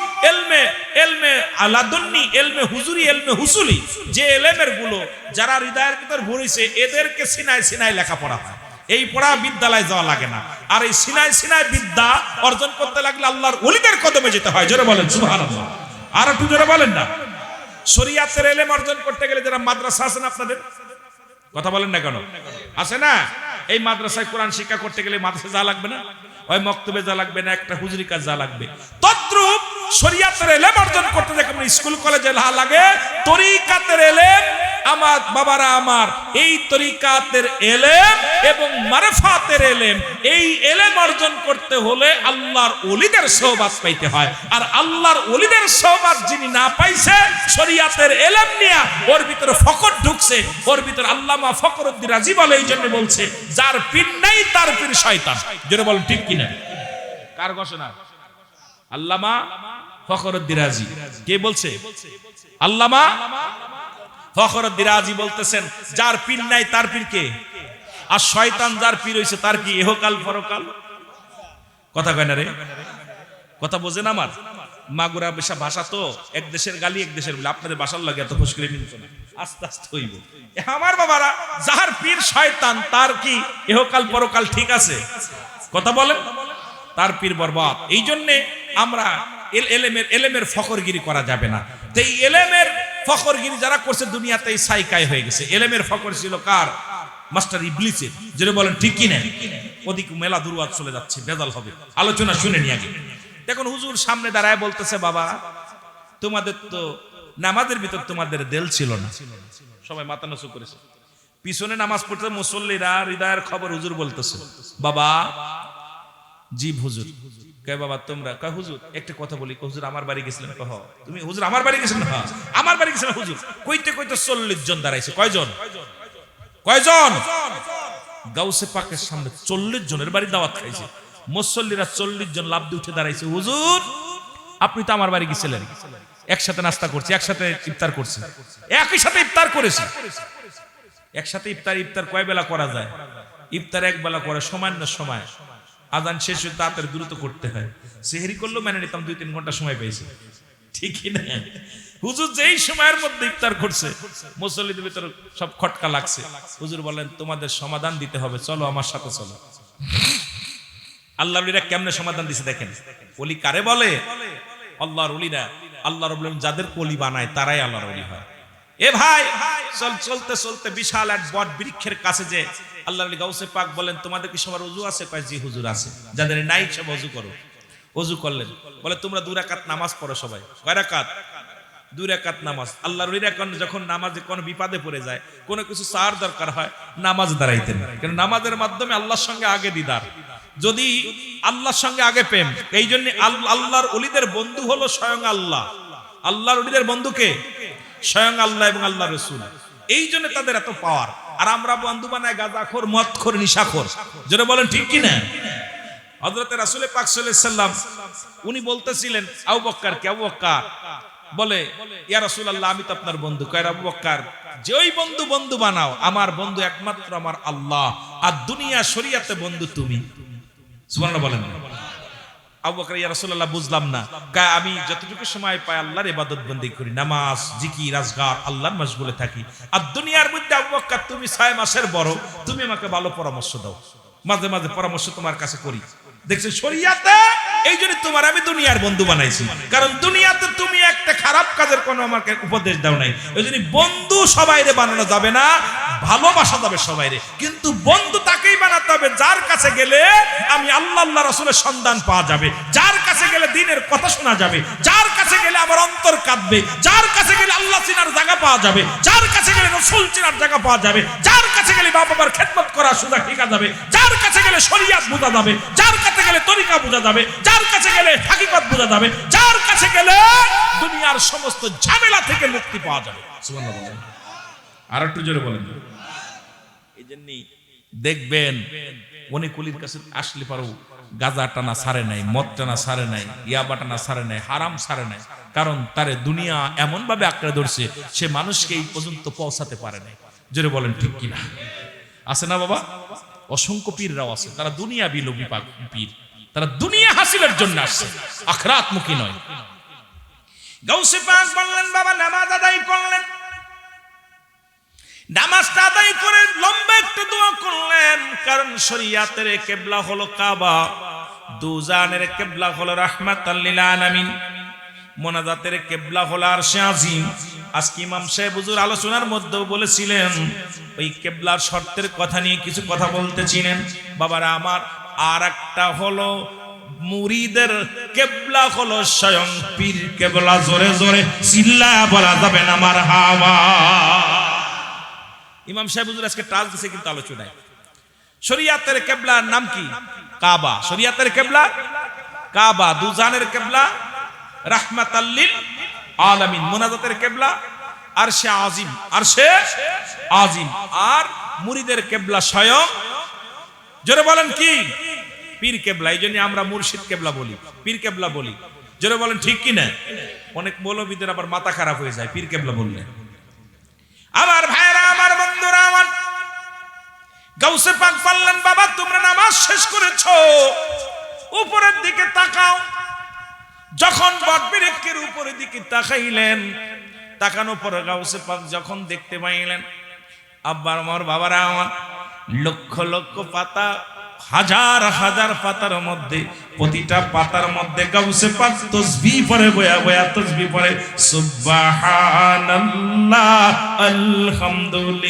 এলমে আলাদুন্নি, এলমে হুজুরি, এলমে হুসুলি, যে এলেমের গুলো যারা হৃদয়ের ভিতর ভরেছে, এদেরকে সিনায় লেখাপড়া হয়। এই পড়া বিদ্যালয়ে যাওয়া লাগে না। আর এই সিনাই বিদ্যা অর্জন করতে লাগলে আল্লাহর ওলিদের কদমে যেতে হয়। জোরে বলেন সুবহানাল্লাহ। আর একটু জোরে বলেন না। শরীয়তের ইলম অর্জন করতে গেলে যারা মাদ্রাসা আছেন, আপনাদের কথা বলেন না কেন, আছে না? এই মাদ্রাসায় কোরআন শিক্ষা করতে গেলে মাদ্রাসা যা লাগবে না, ওই মক্তবে যা লাগবে না, একটা হুজুরি কাজ যা লাগবে, তদ্রূপ শরীয়তের ইলম অর্জন করতে যেমন স্কুল কলেজে লাগে, তরিকাতের ইলম আমার বাবারা আমার, এই তরিকাতের ইলম এবং মারফাতের ইলম, এই ইলম অর্জন করতে হলে আল্লাহর ওলিদের সোহবত পাইতে হয়। আর আল্লাহর ওলিদের সোহবত যিনি না পাইছে, শরীয়তের ইলম নিয়া ওর ভিতরে ফকর ঢুকছে, ওর ভিতরে আল্লামা ফখরুদ্দীন রাজি বলে, এই জন্য বলছে যার পীর নাই তার পীর শয়তান। যেটা বল ঠিক কিনা? কার ঘোষণা? আল্লামা ফখরুদ্দীন রাজি। কে বলছে? আল্লামা ফখরুদ্দীন রাজি বলতেছেন যার পীর নাই তার পীর কে? আর শয়তান যার পীর হইছে তার কি ইহকাল পরকাল? কথা কয় না রে, কথা বোঝেন আমার? মাগুরা বেশা ভাষা তো, এক দেশের গালি এক দেশের বলে, আপনাদের ভাষার লাগে এত খুশ করে নিত না, আস্তে আস্তে হইব। আমার বাবারা, যার পীর শয়তান তার কি ইহকাল পরকাল ঠিক আছে? কথা বলেন, তার পীর বরবাদ। এই জন্যে আমরা এলেমের ফখরগিরি করা যাবে না। তো এই এলেমের ফখরগিরি যারা করছে দুনিয়াতে সাইকাই হয়ে গেছে। এলেমের ফখর ছিল কার? মাস্টার ইবলিসের। যেটা বলেন ঠিক কিনা? ওদিক মেলা দুর্বাদ চলে যাচ্ছে, বেজাল হবে। আলোচনা শুনে নিয়ে আগে দেখুন, হুজুর সামনে দাঁড়ায় বলতেছে, বাবা তোমাদের তো নামাজের ভিতর তোমাদের দেল ছিল না। সবাই মাথা নচু করেছে। পিছনে নামাজ পড়তে মুসল্লিরা হৃদয়ের খবর হুজুর বলতেছে, বাবা জি হুজুর। কয় বাবা তোমরা? কয় হুজুর একটা কথা বলি। হুজুর আমার বাড়ি গেছিলেন। কহ তুমি হুজুর আমার বাড়ি গেছিলেন? হ্যাঁ আমার বাড়ি গেছিলেন হুজুর। কইতে কইতে 40 জন দাঁড়াইছে। কয়জন? কয়জন? গাউসে পাকের সামনে 40 জনের বাড়ি দাওয়াত খাইছে। মুসল্লিরা 40 জন লাফ দিয়ে উঠে দাঁড়াইছে, হুজুর আপনি তো আমার বাড়ি গেছিলেন, একসাথে নাস্তা করছি, একসাথে ইফতার করছি, একই সাথে ইফতার করেছি। একসাথে ইফতার কয় বেলা করা যায়? ইফতার এক বেলা করে, সামান্য সময়। আজান শেষ হয়ে তাড়াতাড়ি দ্রুত করতে হয়। সেহরি করলেও মেনে নিতাম 2-3 ঘন্টা সময় পেয়েছে, ঠিকই না? হুজুর যেই সময়ের মধ্যে ইফতার করছে, মুসল্লিদের ভিতরে সব খটকা লাগছে। হুজুর বলেন তোমাদের সমাধান দিতে হবে, চলো আমার সাথে চলো। আল্লাহর ওলিরা কেমনে সমাধান দিছে দেখেন। ওলি কারে বলে? আল্লাহর ওলিরা, আল্লাহর ওলি যাদের ওলি বানায় তারাই আল্লাহর ওলি হয়। এ ভাই চলতে চলতে বিশাল এক বট বৃক্ষের কাছে যে আল্লাহর ওলি গাউসে পাক বলেন তোমাদের কি সবার ওযু আছে? কয় জি হুজুর আছে। যাদের নাই সব ওযু করো। ওযু করলেন, বলে তোমরা 2 রাকাত নামাজ পড়ো সবাই। কয় রাকাত? 2 রাকাত নামাজ। আল্লাহর ওলিরা যখন নামাজে কোন বিপদে পড়ে যায়, কোনো কিছু চার দরকার হয়, নামাজ দাঁড়াইতেন। কারণ নামাজের মাধ্যমে আল্লাহর সঙ্গে আগে দিদার, যদি আল্লাহর সঙ্গে আগে প্রেম। এই জন্য আল্লাহর ওলিদের বন্ধু হলো স্বয়ং আল্লাহ। আল্লাহর ওলিদের বন্ধুকে স্বয়ং আল্লাহ এবং আল্লাহ রাসূল। এই জন্য তাদের এত পাওয়ার। আর আমরা বন্ধু বানাই গাঁজাখোর, মদখোর, নিশাখোর। যেটা বলেন ঠিক কি না? হযরত রাসূল পাক সাল্লাল্লাহু আলাইহি সাল্লাম উনি বলতেছিলেন আবু বকরকে, আবু বকর বলে ইয়া রাসূলুল্লাহ আমি তো আপনার বন্ধু। কয় আবু বকর যেই বন্ধু বানাও, আমার বন্ধু একমাত্র আমার আল্লাহ, আর দুনিয়া শরীয়তে বন্ধু তুমি। সুবহানাল্লাহ বলেন। আবু বকর ইয়া রাসূলুল্লাহ বুঝলাম না। কয় আমি যতটুকু সময় পাই আল্লাহর ইবাদত বন্দেগী করি, নামাজ, জিকির, আজকার, আল্লাহর মশগুলে থাকি। আর দুনিয়ার মধ্যে আবু বকর তুমি 6 মাসের বড়, তুমি আমাকে ভালো পরামর্শ দাও। মাঝে মাঝে পরামর্শ তোমার কাছে করি। দেখছো শরীয়তে এই জন্য তোমার আমি দুনিয়ার বন্ধু বানাইছি, কারণ দুনিয়াতে তুমি একটা খারাপ কাজের কোনো আমাকে উপদেশ দাও নাই। এই জন্য বন্ধু সবাইরে বানানো যাবে না, ভালোবাসা যাবে সবাইরে। কিন্তু বন্ধু তাকেই বানাতে হবে যার কাছে গেলে আমি আল্লাহ রাসূলের সন্ধান পাওয়া যাবে, যার কাছে গেলে দ্বীনের কথা শোনা যাবে, যার কাছে গেলে আমার অন্তর কাঁদবে, যার কাছে গেলে আল্লাহ চিনার জায়গা পাওয়া যাবে, যার কাছে গেলে রাসূল চিনার জায়গা পাওয়া যাবে, যার কাছে গেলে মা বাবার খেদমত করা সুজা শিখা যাবে, যার কাছে গেলে শরীয়ত বোঝা যাবে, যার কাছে গেলে তরিকা বোঝা যাবে, যার কাছে গেলে হাকিকত বোঝা যাবে, যার কাছে গেলে দুনিয়ার সমস্ত ঝামেলা থেকে মুক্তি পাওয়া যাবে। সুবহানাল্লাহ। আর একটু জোরে বলেন। এই জন্যই দেখবেন উনি কুলির কাছে আসলে পারো গাঁজা টানা সারে নাই, মদ টানা সারে নাই, ইয়াবা টানা সারে নাই, হারাম সারে নাই। কারণ তারে দুনিয়া এমন ভাবে আঁকড়ে ধরছে, সে মানুষকে এই পর্যন্ত পৌঁছাতে পারে নাই। জোরে বলেন ঠিক কিনা? আছে না বাবা? অসংখ্য পীররাও আছে, তারা দুনিয়া বিলোপী পীর, তারা দুনিয়া হাসিলের জন্য আসছে, আখিরাতমুখী নয়। গাউসে পাক বললেন বাবা নামাজ আদায় করলেন, নামাজটা আদায় করে লম্বা একটু দোয়া করলেন, কারণ শরিয়াতের কিবলা হলো কাবা, দুজানের কিবলা হলো রাহমাতাল লিল আলামিন, মোনাজাতের কিবলা হলো আরশে আজিম। আজকে ইমাম সাহেব হুজুর আলোচনার মধ্যেও বলেছিলেন ওই কিবলার শর্তের কথা নিয়ে কিছু কথা বলতেছিলেন। বাবারা আমার, আর একটা হলো মুরিদের কিবলা হলো স্বয়ং পীর কিবলা। জোরে জোরে চিল্লায়া বলা যাবে না মারহাবা। ইমাম সাহেব হুজুর আজকে টাচ দিছে কিন্তু আলোচনায়। শরিয়াতের কিবলার নাম কি? কাবা। শরিয়াতের কিবলা কাবা, দুজানের কিবলা রাহমাতাল লিল আলামিন, মোনাজাতের কিবলা আরশে আজিম, আরশে আজিম। আর মুরিদের কিবলা স্বয়ং, জোরে বলেন কি? পীর কিবলা। এইজন্য আমরা মুর্শিদ কিবলা বলি, পীর কিবলা বলি। জোরে বলেন ঠিক কি না? অনেক মৌলবীদের আবার মাথা খারাপ হয়ে যায় পীর কিবলা বললে। আমার ভাইরা, আমার বন্ধুরা, আমার গাউসে পাক বললেন, বাবা তোমরা নামাজ শেষ করেছো, উপরের দিকে তাকাও। যখন বটবৃক্ষের উপরের দিকে তাকাইলেন, তাকানোর পর গাউসে পাক যখন দেখতে পাইলেন, আব্বার আমার, বাবারা আমার, লক্ষ লক্ষ পাতা, হাজার হাজার পাতার মধ্যে, প্রতিটা পাতার মধ্যে গাউসে পাক তাসবিহ পড়ে, বয়া বয়া তাসবিহ পড়ে, সুবহানাল্লাহ আলহামদুলিল্লাহ।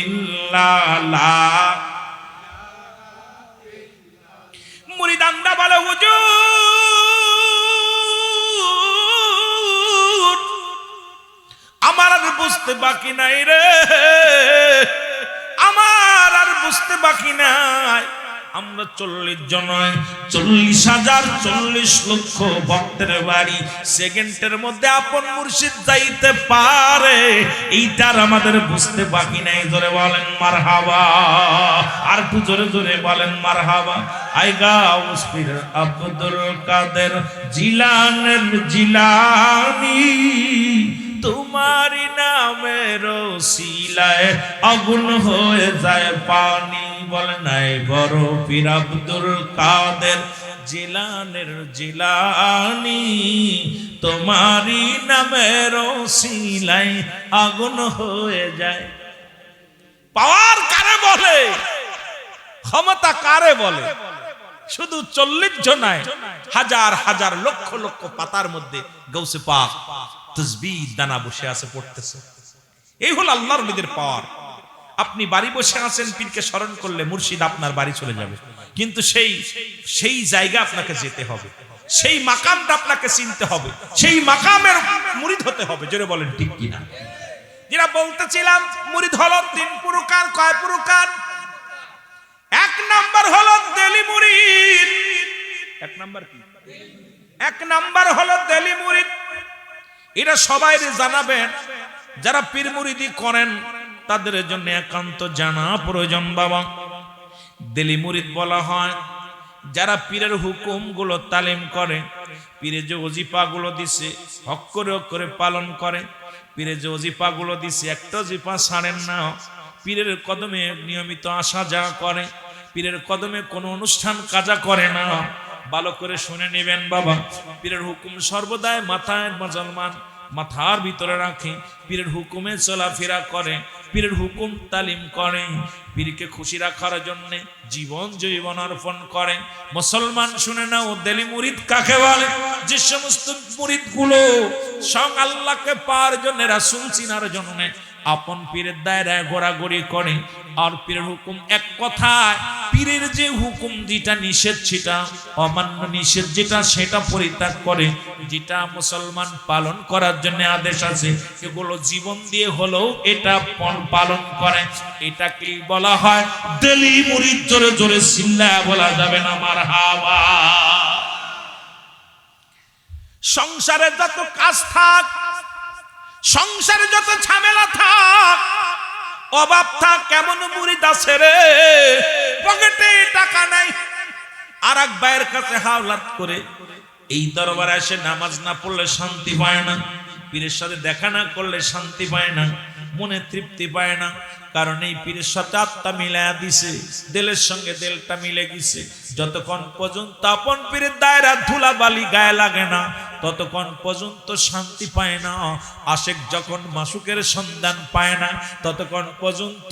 মুরিদানরা বলে, হুজুর আমার আর বুঝতে বাকি নাই রে, আমার আর বুঝতে বাকি নাই। আমরা 40 জন, 40,000, 40 লক্ষ ভক্তের বাড়ি সেকেন্ডের মধ্যে আপন মুর্শিদ যাইতে পারে, এইটার আমাদের বুঝতে বাকি নাই। জোরে বলেন মারহাবা। আর একটু জোরে জোরে বলেন মারহাবা। আই গাউস পীর আব্দুল কাদের জিলানের জিলানী, তোমারি নামের ওসিলায় আগুন হয়ে যায় পানি। বলে নাই বড় পীর আব্দুল কাদের জিলানের জিলানী, তোমারি নামের ওসিলায় আগুন হয়ে যায়। পাওয়ার কারে বলে, ক্ষমতা কারে বলে? শুধু 40 জনায়, হাজার হাজার লক্ষ লক্ষ পাতার মধ্যে গাউসে পাক তাসবিহ দানা বসে আছে, পড়তেছে। এই হলো আল্লাহর ওলিদের পাওয়ার। আপনি বাড়ি বসে আছেন, পীরকে স্মরণ করলে মুর্শিদ আপনার বাড়ি চলে যাবে, কিন্তু সেই জায়গা আপনাকে যেতে হবে, সেই মাকামটা আপনাকে চিনতে হবে, সেই মাকামের মুরিদ হতে হবে। জোরে বলেন ঠিক কিনা? যেটা বলতেছিলাম, মুরিদ হলো 3 প্রকার। কয় প্রকার? 1 নাম্বার হলো দেলি মুরিদ। 1 নাম্বার কি? 1 নাম্বার হলো দেলি মুরিদ। এটা সবাই জানাবেন, যারা পীর মুরিদি করেন তাদের জন্য একান্ত জানা প্রয়োজন। বাবা, দেলি মুরিদ বলা হয় যারা পীরের হুকুম গুলো তালিম করে, পীরে যে ওজিফা গুলো দিছে অক্ষরে পালন করে, পীরে যে ওজিফা গুলো দিছে একটা ওজিফা ছাড়েন না, পীরের কদমে নিয়মিত আসা যাওয়া করে, পীরের কদমে কোনো অনুষ্ঠান কাজা করে না। ভালো করে শুনে নেবেন বাবা, পীরের হুকুম সর্বদাই মাথায় মুসলমান মাথার ভিতরে রাখে, পীরের হুকুমে চলাফেরা করে, পীরের হুকুম তালিম করে, পীরকে খুশি রাখার জন্য জীবন অর্পণ করে। মুসলমান শুনে নাও, দেলি মুরিদ কাকে বলে? যে সমস্ত মুরিদ গুলো স্বয়ং আল্লাহকে পাওয়ার জন্য, রাসূল চিনার জন্য আপন পীরের দায়রায় ঘোরাঘুরি করে। আর পীরের হুকুম এক কথায়, পীরের যে হুকুম যেটা নিষেধ সেটা অমান্য, নিষেধ যেটা সেটা পরিত্যাগ করে, যেটা মুসলমান পালন করার জন্য আদেশ আছে এগুলো জীবন দিয়ে হলেও এটা পালন করে। এটাকে বলা হয় দেলি মুরিদ। জোরে জোরে চিল্লায়া বলা যাবে না মারহাবা। সংসারে যত কাজ থাক, সংসারে যত ঝামেলা থাক, অভাব থাক, কেমন মুরিদ আছে রে, পকেটে টাকা নাই, আর এক ভাইয়ের কাছে হাওলাত করে এই দরবারে এসে নামাজ না পড়লে শান্তি পায় না, পীরের সাথে দেখা না করলে শান্তি পায় না, মনে তৃপ্তি পায় না। কারণ এই পীরের সাথে আত্মা মিলায়া দিছে, দিলের সঙ্গে দিলটা মিলে গেছে। যতক্ষণ পর্যন্ত আপন পীরের দায়রা ধুলা বালি গায়ে লাগে না, ততক্ষণ পর্যন্ত শান্তি পায় না। আশেক যখন মাসুকের সন্ধান পায় না ততক্ষণ পর্যন্ত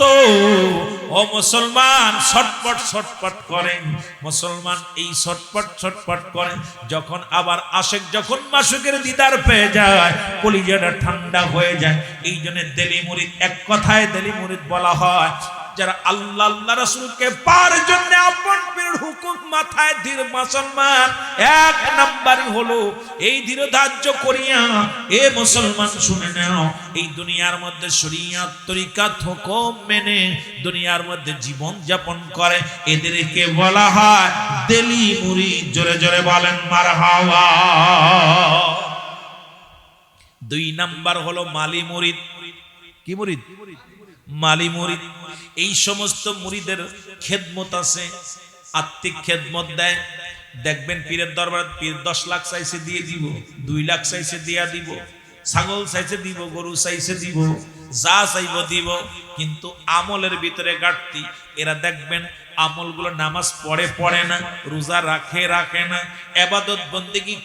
ও মুসলমান ছটপট ছটপট করেন। মুসলমান এই ছটপট করেন। যখন আবার আশেক যখন মাসুকের দিদার পেয়ে যায় কলিজাটা ঠান্ডা হয়ে যায়। এই জন্য দেলি মুরিদ, এক কথায় দেলি মুরিদ বলা হয় যারা আল্লাহ আল্লাহ রাসূলকে পাওয়ার জন্য আপন পীরের হুকুম মাথায় ধীর মুসলমান এক নাম্বারই হলো এই ধীর ধার্য করিয়া এ মুসলমান শুনে নাও, এই দুনিয়ার মধ্যে শরীয়ত তরিকাত হুকুম মেনে দুনিয়ার মধ্যে জীবন যাপন করে এদেরকে বলা হয় দেলি মুরিদ। জোরে জোরে বলেন মারহাবা। দুই নাম্বার হলো মালি মুরিদ। কি মুরিদ? মালি মুরিদ। এই সমস্ত মুরিদের খেদমত আছে, আত্মিক খেদমত দেয়। দেখবেন পীরের দরবার পীর 10 লাখ চাইছে দিয়ে দিব, 2 লাখ চাইছে দিয়া দিব, ছাগল চাইছে দিব, গরু চাইছে দিব, যা চাইব দিব, কিন্তু আমলের ভিতরে ঘাটতি। এরা দেখবেন আমলগুলো নামাজ পড়ে না, রোজা রাখে না, ইবাদত বন্দেগী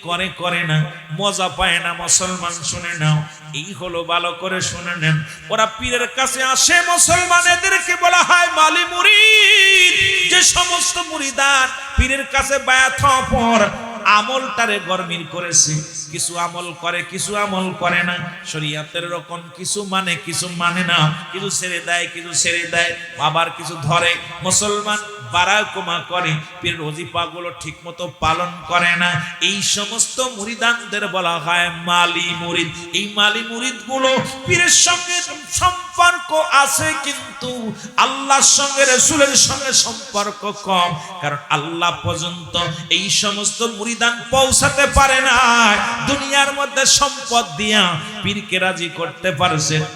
করে না, মজা পায় না। মুসলমান শুনে নাও, এই হলো ভালো করে শুনে নেন। ওরা পীরের কাছে আসে মুসলমান, এদেরকে বলা হয় মালি মুরিদ। যে সমস্ত মুরিদান পীরের কাছে বায়াত হওয়ার পর আমলটারে গরমিল করেছে, কিছু আমল করে কিছু আমল করে না, শরীয়তের রকম কিছু মানে কিছু মানে না, কিছু ছেড়ে দেয় আবার কিছু ধরে। মুসলমান বাড়া কমা করে, পীরের ওজিফাগুলো ঠিক মতো পালন করে না। এই সমস্ত মুরিদানদের বলা হয় মালি মুরিদ। এই মালি মুরিদগুলো পীরের সঙ্গে সম্পর্ক আছে কিন্তু আল্লাহর সঙ্গে রাসূলের সঙ্গে সম্পর্ক কম, কারণ আল্লাহ পর্যন্ত এই সমস্ত মুরিদান পৌঁছাতে পারে না। দুনিয়ার মধ্যে সম্পদ দিয়া পীরকে রাজি করতে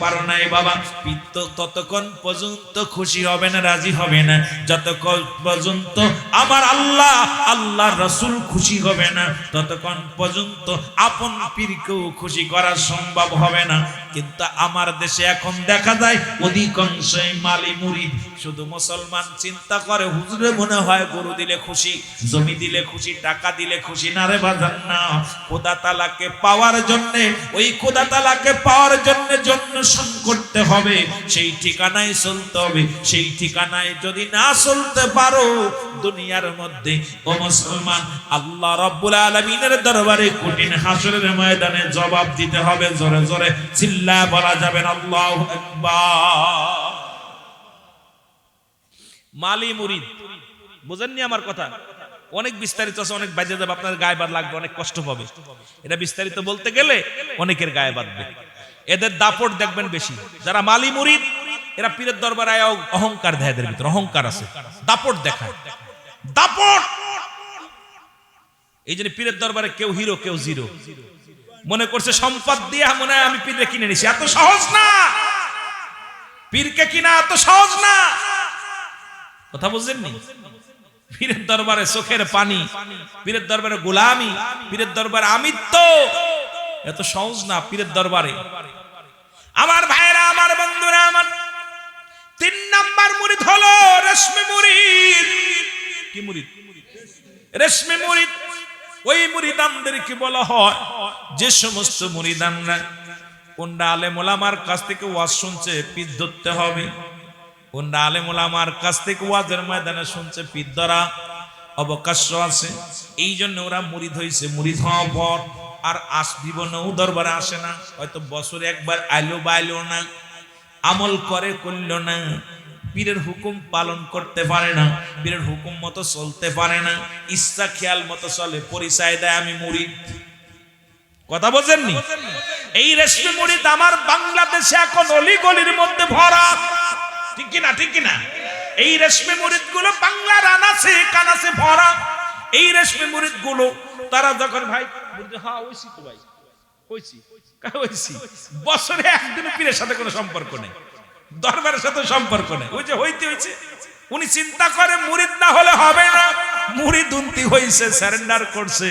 পারো নাই বাবা। পীর তো ততক্ষণ পর্যন্ত খুশি হবে না, রাজি হবে না যতক্ষণ পর্যন্ত আমার আল্লাহ রাসূল খুশি হবে না, ততক্ষণ পর্যন্ত আপন পীরকেও খুশি করা সম্ভব হবে না। কিন্তু আমার দেশে এখন দেখা যায় অধিকাংশই মালি মুরিদ। শুধু মুসলমান চিন্তা করে হুজুরে মনে হয় গরু দিলে খুশি, জমি দিলে খুশি, টাকা দিলে খুশি। না রে বাজান না, খোদা তাআলাকে পাওয়ার জন্য, ওই খোদা তাআলাকে পাওয়ার জন্য করতে হবে, সেই ঠিকানায় চলতে হবে। সেই ঠিকানায় যদি না চলতে পারো দুনিয়ার মধ্যে ও মুসলমান আল্লাহ রাব্বুল আলামিনের দরবারে কঠিন হাসরের ময়দানে জবাব দিতে হবে। জোরে জোরে চিল্লায় বলা যাবে না আল্লাহু আকবার। মালি মুরিদ বুঝেননি আমার কথা? অনেক বিস্তারিত আছে, অনেক বাজে যাবে, আপনার গায়ে বাদ লাগবে, অনেক কষ্ট পাবে। এটা বিস্তারিত বলতে গেলে অনেকের গায়ে বাঁধবে। এদের দাপট দেখবেন বেশি। যারা মালি মুরিদ এরা পীরের দরবারে অহংকার দেয়, এদের ভিতরে অহংকার আছে, দাপট দেখায়, দাপট। এই জন্য পীরের দরবারে কেউ হিরো কেউ জিরো। মনে করছে সম্পদ দিয়ে মনে হয় আমি পীরকে কিনে নিছি। এত সহজ না, পীরকে কিনা এত সহজ না। কথা বুঝছেননি? পীরের দরবারে চোখের পানি, পীরের দরবারে গোলামি, পীরের দরবারে আমিত্ব এত সহজ না। পীরের দরবারে আমার ভাইরা, আমার বন্ধুরা, আমার 3 নাম্বার মুরিদ হলো রেশমি মুরিদ। কি মুরিদ? রেশমি মুরিদ। ওই মুরিদানদেরকে বলা হয় যে সমস্ত মুরিদানরা কোনটা আলেম ওলামার কাছ থেকে ওয়াজ শুনছে পীর ধরতে হবে, কোনটা আলেম ওলামার কাছ থেকে ওয়াজের ময়দানে শুনছে পীর ধরা অবকাশ আছে। এই জন্য ওরা মুরিদ হয়েছে। মুরিদ হওয়ার পর আর জীবনেও দরবারে আসে না, হয়তো বছরে একবার আইলো বা আইলো না, আমল করল না, পীরের হুকুম পালন করতে পারে না, পীরের হুকুম মতো চলতে পারে না, ইচ্ছা খেয়াল মতো চলে, পরিচয় দেয় আমি মুরিদ। কথা বোঝেননি? এই রেশমি মুরিদ আমার বাংলাদেশে এখন অলি গলির মধ্যে ভরা। ঠিক কিনা? ঠিক কিনা? এই রেশমি মুরিদ গুলো বাংলার আনাচে কানাচে ভরা। এই রেশমি মুরিদ গুলো তারা যখন ভাই হ্যাঁ ওইছি তো ভাই ওইছি বছরে একদিন পীরের সাথে কোনো সম্পর্ক নেই, দরবারের সাথে সম্পর্ক নেই। ওই যে হইতে হয়েছে, উনি চিন্তা করে মুরিদ না হলে হবে না। মুরিদ উন্তি হয়েছে, সারেন্ডার করছে,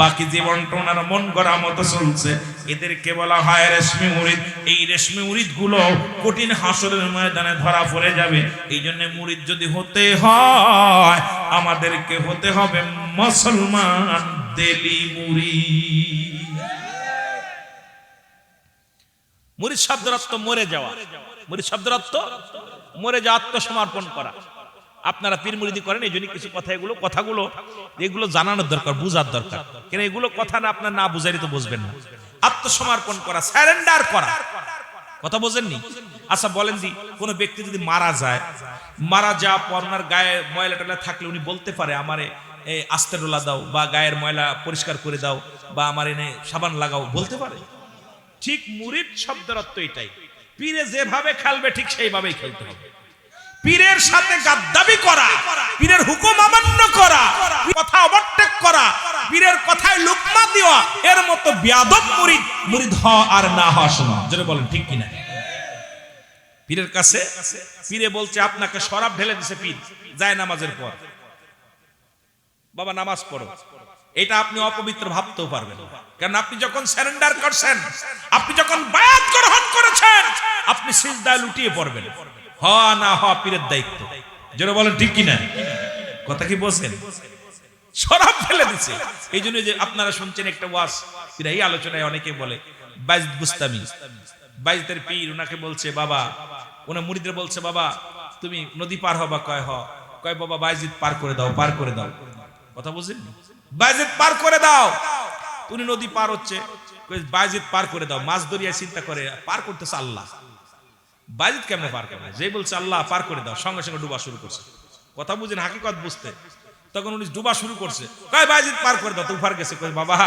বাকি জীবনটা ওনার মন গড়া মতো চলছে। এদেরকে বলা হয় রেশমি মুরিদ। এই রেশমি মুরিদ গুলো কঠিন হাসরের ময়দানে ধরা পড়ে যাবে। এই জন্য মুরিদ যদি হতে হয় আমাদেরকে হতে হবে মুসলমান দেলি মুরিদ। মুরিদ শব্দের অর্থ মরে যাওয়া, মুরিদ শব্দের অর্থ মরে যাওয়া, আত্মসমর্পণ করা। আপনারা পীর মুরিদি করেন, এই জন্য কিছু কথাগুলো এগুলো জানানোর দরকার, বুঝার দরকার। কেন এগুলো কথা না আপনার না বুঝাইলে তো বুঝবেন না। আত্মসমর্পণ করা, সারেন্ডার করা, কথা বোঝেননি? আচ্ছা বলেন দি, কোন ব্যক্তি যদি মারা যায়, মারা যাওয়ার পর ওনার গায়ে ময়লা টয়লা থাকলে উনি বলতে পারে আমারে আস্তে ডোলা দাও, বা গায়ের ময়লা পরিষ্কার করে দাও, বা আমার এনে সাবান লাগাও, বলতে পারে? ঠিক মুরিদ শব্দের অর্থ এটাই। পীরে যেভাবে খেলবে ঠিক সেইভাবেই খেলতে হবে। পীরের সাথে গাদ্দাবি করা, পীরের হুকুম অমান্য করা, কথা ওভারটেক করা, পীরের কথায় লুকমা দেওয়া, এর মতো বেয়াদব মুরিদ হওয়া আর না হওয়া সমান। যেটা বলেন ঠিক কিনা? পীরের কাছে পীরে বলছে আপনাকে শরাব ঢেলে দিছে পীর যায় নামাজের পর, বাবা নামাজ পড়ো, এটা আপনি অপবিত্র ভাবতেও পারবেন না। কারণ আপনি যখন সারেন্ডার করছেন, আপনি যখন বায়াত গ্রহণ করেছেন, আপনি সিজদায় লুটিয়ে পড়বেন। হওয়া না হওয়া পীরের দায়িত্ব। যেটা বলেন ঠিক কিনা? কথা কি বলছেন? শরাব ফেলে দিছে। এই জন্য যে আপনারা শুনছেন একটা ওয়াজ, এই আলোচনায় অনেকে বলে বাইজিদ বুস্তামি, বাইজিদের পীর, ওনাকে বলছে বাবা, ওনা মুরিদরা বলছে বাবা তুমি নদী পার হবা, কয় বাবা বাইজিদ পার করে দাও, পার করে দাও। কথা বুঝেন? বাইজিদ পার করে দাও। উনি নদী পার হচ্ছে, বাইজিদ পার করে দাও। মাছ দরিয়ায় চিন্তা করে পার করতেছে আল্লাহ, বাইজিদ কেমনে পার করে? যে বলছে আল্লাহ পার করে দাও, সঙ্গে সঙ্গে ডুবা শুরু করছে। কথা বুঝেন হাকিকত বুঝতে? তখন উনি ডুবা শুরু করছে, কয় বাইজিদ পার করে দাও, তুফার গেছে। কয় বাবা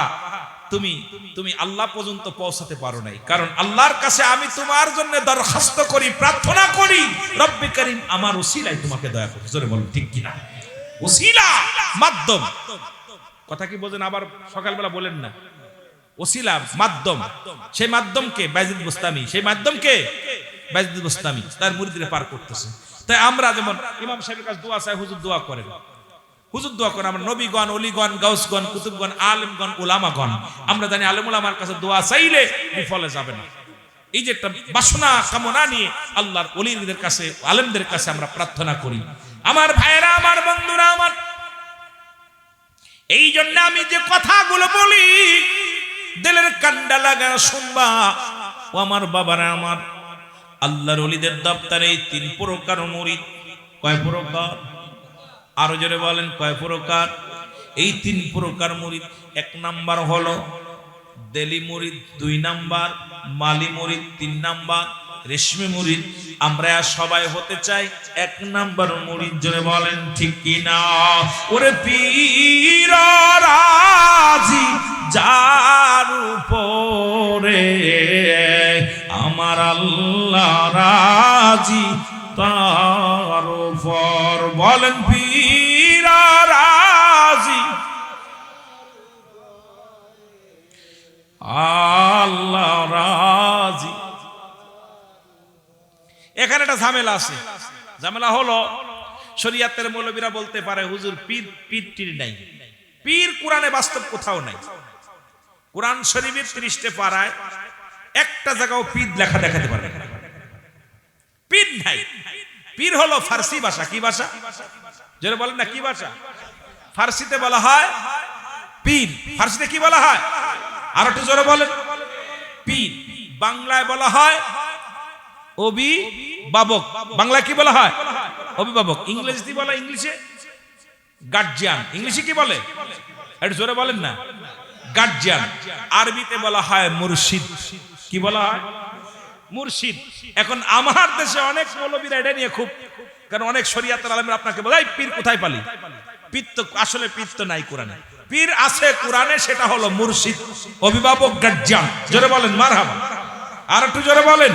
তুমি আল্লাহ পর্যন্ত পৌঁছাতে পারো নাই, কারণ আল্লাহর কাছে আমি তোমার জন্য দরখাস্ত করি, প্রার্থনা করি, রব্বে করিম আমার উসিলায় তোমাকে দয়া করো। জোরে বলুন ঠিক কিনা? উসিলা মাধ্যম, কথা কি বোঝেন? আবার সকালবেলা বলেন না ওসিলা মাধ্যম, সেই মাধ্যমকে বাইজিদ বুস্তামি, সেই মাধ্যমকে বাইজিদ বুস্তামি তার মুরিদরা পার করতেছে। তাই আমরা যেমন ইমাম সাহেবের কাছে দোয়া চাই, হুজুর দোয়া করেন, হুজুর দোয়া করেন। আমরা নবীগণ, অলিগণ, গাউসগণ, কুতুবগণ, আলেমগণ, উলামাগণ, আমরা জানি আলেম উলামার কাছে দোয়া চাইলে বিফলে যাবে না। এই যে একটা বাসনা কামনা নিয়ে আল্লাহর ওলিদের কাছে, আলেমদের কাছে আমরা প্রার্থনা করি। আমার ভাইয়েরা, আমার বন্ধুরা, আমার এই জন্য আমি যে কথাগুলো বলি দিলের কান্ডা লাগা শুনবা। ও আমার বাবারা, আমার আল্লাহর ওলিদের দপ্তরে 3 প্রকার মুরিদ। কয় প্রকার? আরো জোরে বলেন, কয় প্রকার? এই 3 প্রকার মুরিদ। 1 নাম্বার হলো দেলি মুরিদ, 2 নাম্বার মালি মুরিদ, 3 নাম্বার রেশমি মুরিদ। আমরা সবাই হতে চাই 1 নাম্বার মুরিদ। জোরে বলেন ঠিক কিনা? ওরে পীর রাজি যার উপরে, আমার আল্লাহ রাজি তার উপর। বলেন পীর রাজি, আল্লাহ রাজি। এখানে একটা ঝামেলা আছে। ঝামেলা হলো শরীয়তের মৌলবীরা বলতে পারে হুজুর পীর টির নাই। পীর কোরআনে বাস্তব কোথাও নাই। কোরআন শরীফের 30টে পারায় একটা জায়গাও পীর লেখা দেখাতে পারবে না। পীর নাই। পীর হলো ফার্সি ভাষা। কি ভাষা? যারা বলেন না কি ভাষা? ফার্সিতে বলা হয় পীর। ফার্সিতে কি বলা হয়? আর একটু জোরে বলেন। পীর। বাংলায় বলা হয় অভিভাবক। বাংলায় কি বলা হয়? অভিভাবক। ইংরেজিতে বলা, ইংলিশে গার্জিয়ান। ইংলিশে কি বলে? একটু জোরে বলেন না। গার্জিয়ান। আরবিতে বলা হয় মুর্শিদ। কি বলা হয়? মুর্শিদ। এখন আমার দেশে অনেক মৌলবীরা এটা নিয়ে খুব, কারণ অনেক শরীয়তের আলেমরা আপনাকে বলে এই পীর কোথায় পালি? পীর তো আসলে পীর তো নাই কোরআনে। পীর আছে কোরআনে, সেটা হলো মুর্শিদ, অভিভাবক, গার্জিয়ান। জোরে বলেন মারহাবা। আর একটু জোরে বলেন।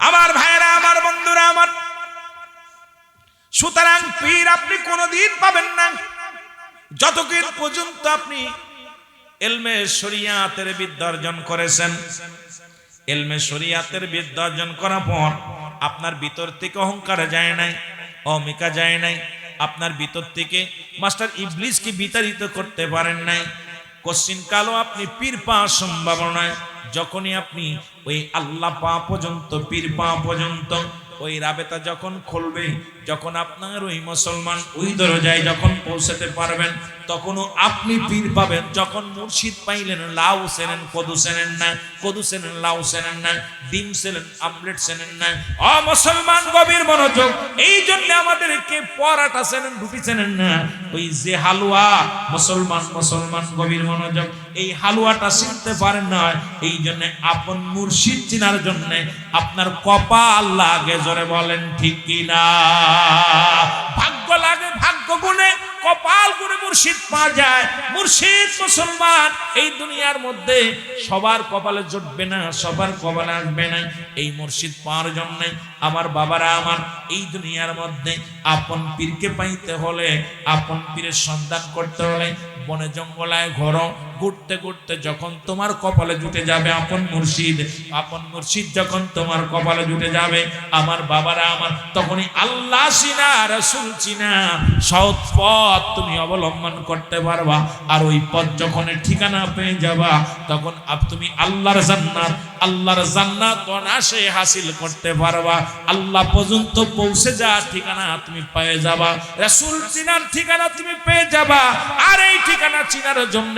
আমার ভাইয়েরা, আমার বন্ধুরা, আমার সুতরাং পীর আপনি কোনদিন পাবেন না যতক্ষণ পর্যন্ত আপনি ইলমে শরিয়াতের বিদ্যা অর্জন করেছেন। ইলমে শরিয়াতের বিদ্যা অর্জন করার পর আপনার ভিতর থেকে অহংকার যায় নাই, অহমিকা যায় নাই, আপনার ভিতর থেকে মাস্টার ইবলিসকে বিতাড়িত করতে পারেন নাই। কোশ্চিন কালো আপনি পীর পাওয়ার সম্ভাবনা। যখনই আপনি ওই আল্লাহ পাওয়া পর্যন্ত, পীর পাওয়া পর্যন্ত ওই রাবেতা যখন খুলবে, যখন আপনার ওই মুসলমান ওই দরজায় যখন পৌঁছাতে পারবেন, তখনও আপনি পীর পাবেন। যখন মুর্শিদ পাইলেন, লাউ চেনেন কদু চেনেন না, কদু চেনেন লাউ চেনেন না, ডিম চেনেন আমলেট চেনেন না। ও মুসলমান গভীর মনোযোগ, এই জন্য আমাদেরকে পরাটা চেনেন রুটি চেনেন না। ওই যে হালুয়া মুসলমান গভীর মনোযোগ, এই হালুয়াটা চিনতে পারেন না। এই জন্য আপন মুর্শিদ চিনার জন্য আপনার কপাল লাগে, জোরে বলেন ঠিক কিনা? ভাগ্য লাগে, ভাগ্য গুণে কপাল গুণে মুর্শিদ পাওয়া যায়। মুর্শিদ মুসলমান এই দুনিয়ার মধ্যে সবার কপালে জুটবে না, সবার কপালে আসবে না। এই মুর্শিদ পাওয়ার জন্য আমার বাবারা আমার, এই দুনিয়ার মধ্যে আপন পীরকে পাইতে হলে, আপন পীরের সন্ধান করতে হলে বনে জঙ্গলায় ঘোরো, ঘুরতে ঘুরতে যখন তোমার কপালে জুটে যাবে আপন মুর্শিদ যখন তোমার কপালে জুটে যাবে আমার বাবারা আমার, তখনই আল্লাহ চিনা, রাসূল চিনা, সৎ পথ তুমি অবলম্বন করতে পারবা। আর ওই পথ যখন ঠিকানা পেয়ে যাবা, তখন তুমি আল্লাহর জান্নাত অনায়াসে হাসিল করতে পারবা। আল্লাহ পর্যন্ত পৌঁছে যা ঠিকানা তুমি পেয়ে যাবা, রাসূল চিনার ঠিকানা তুমি পেয়ে যাবা। আর এই ঠিকানা চিনার জন্য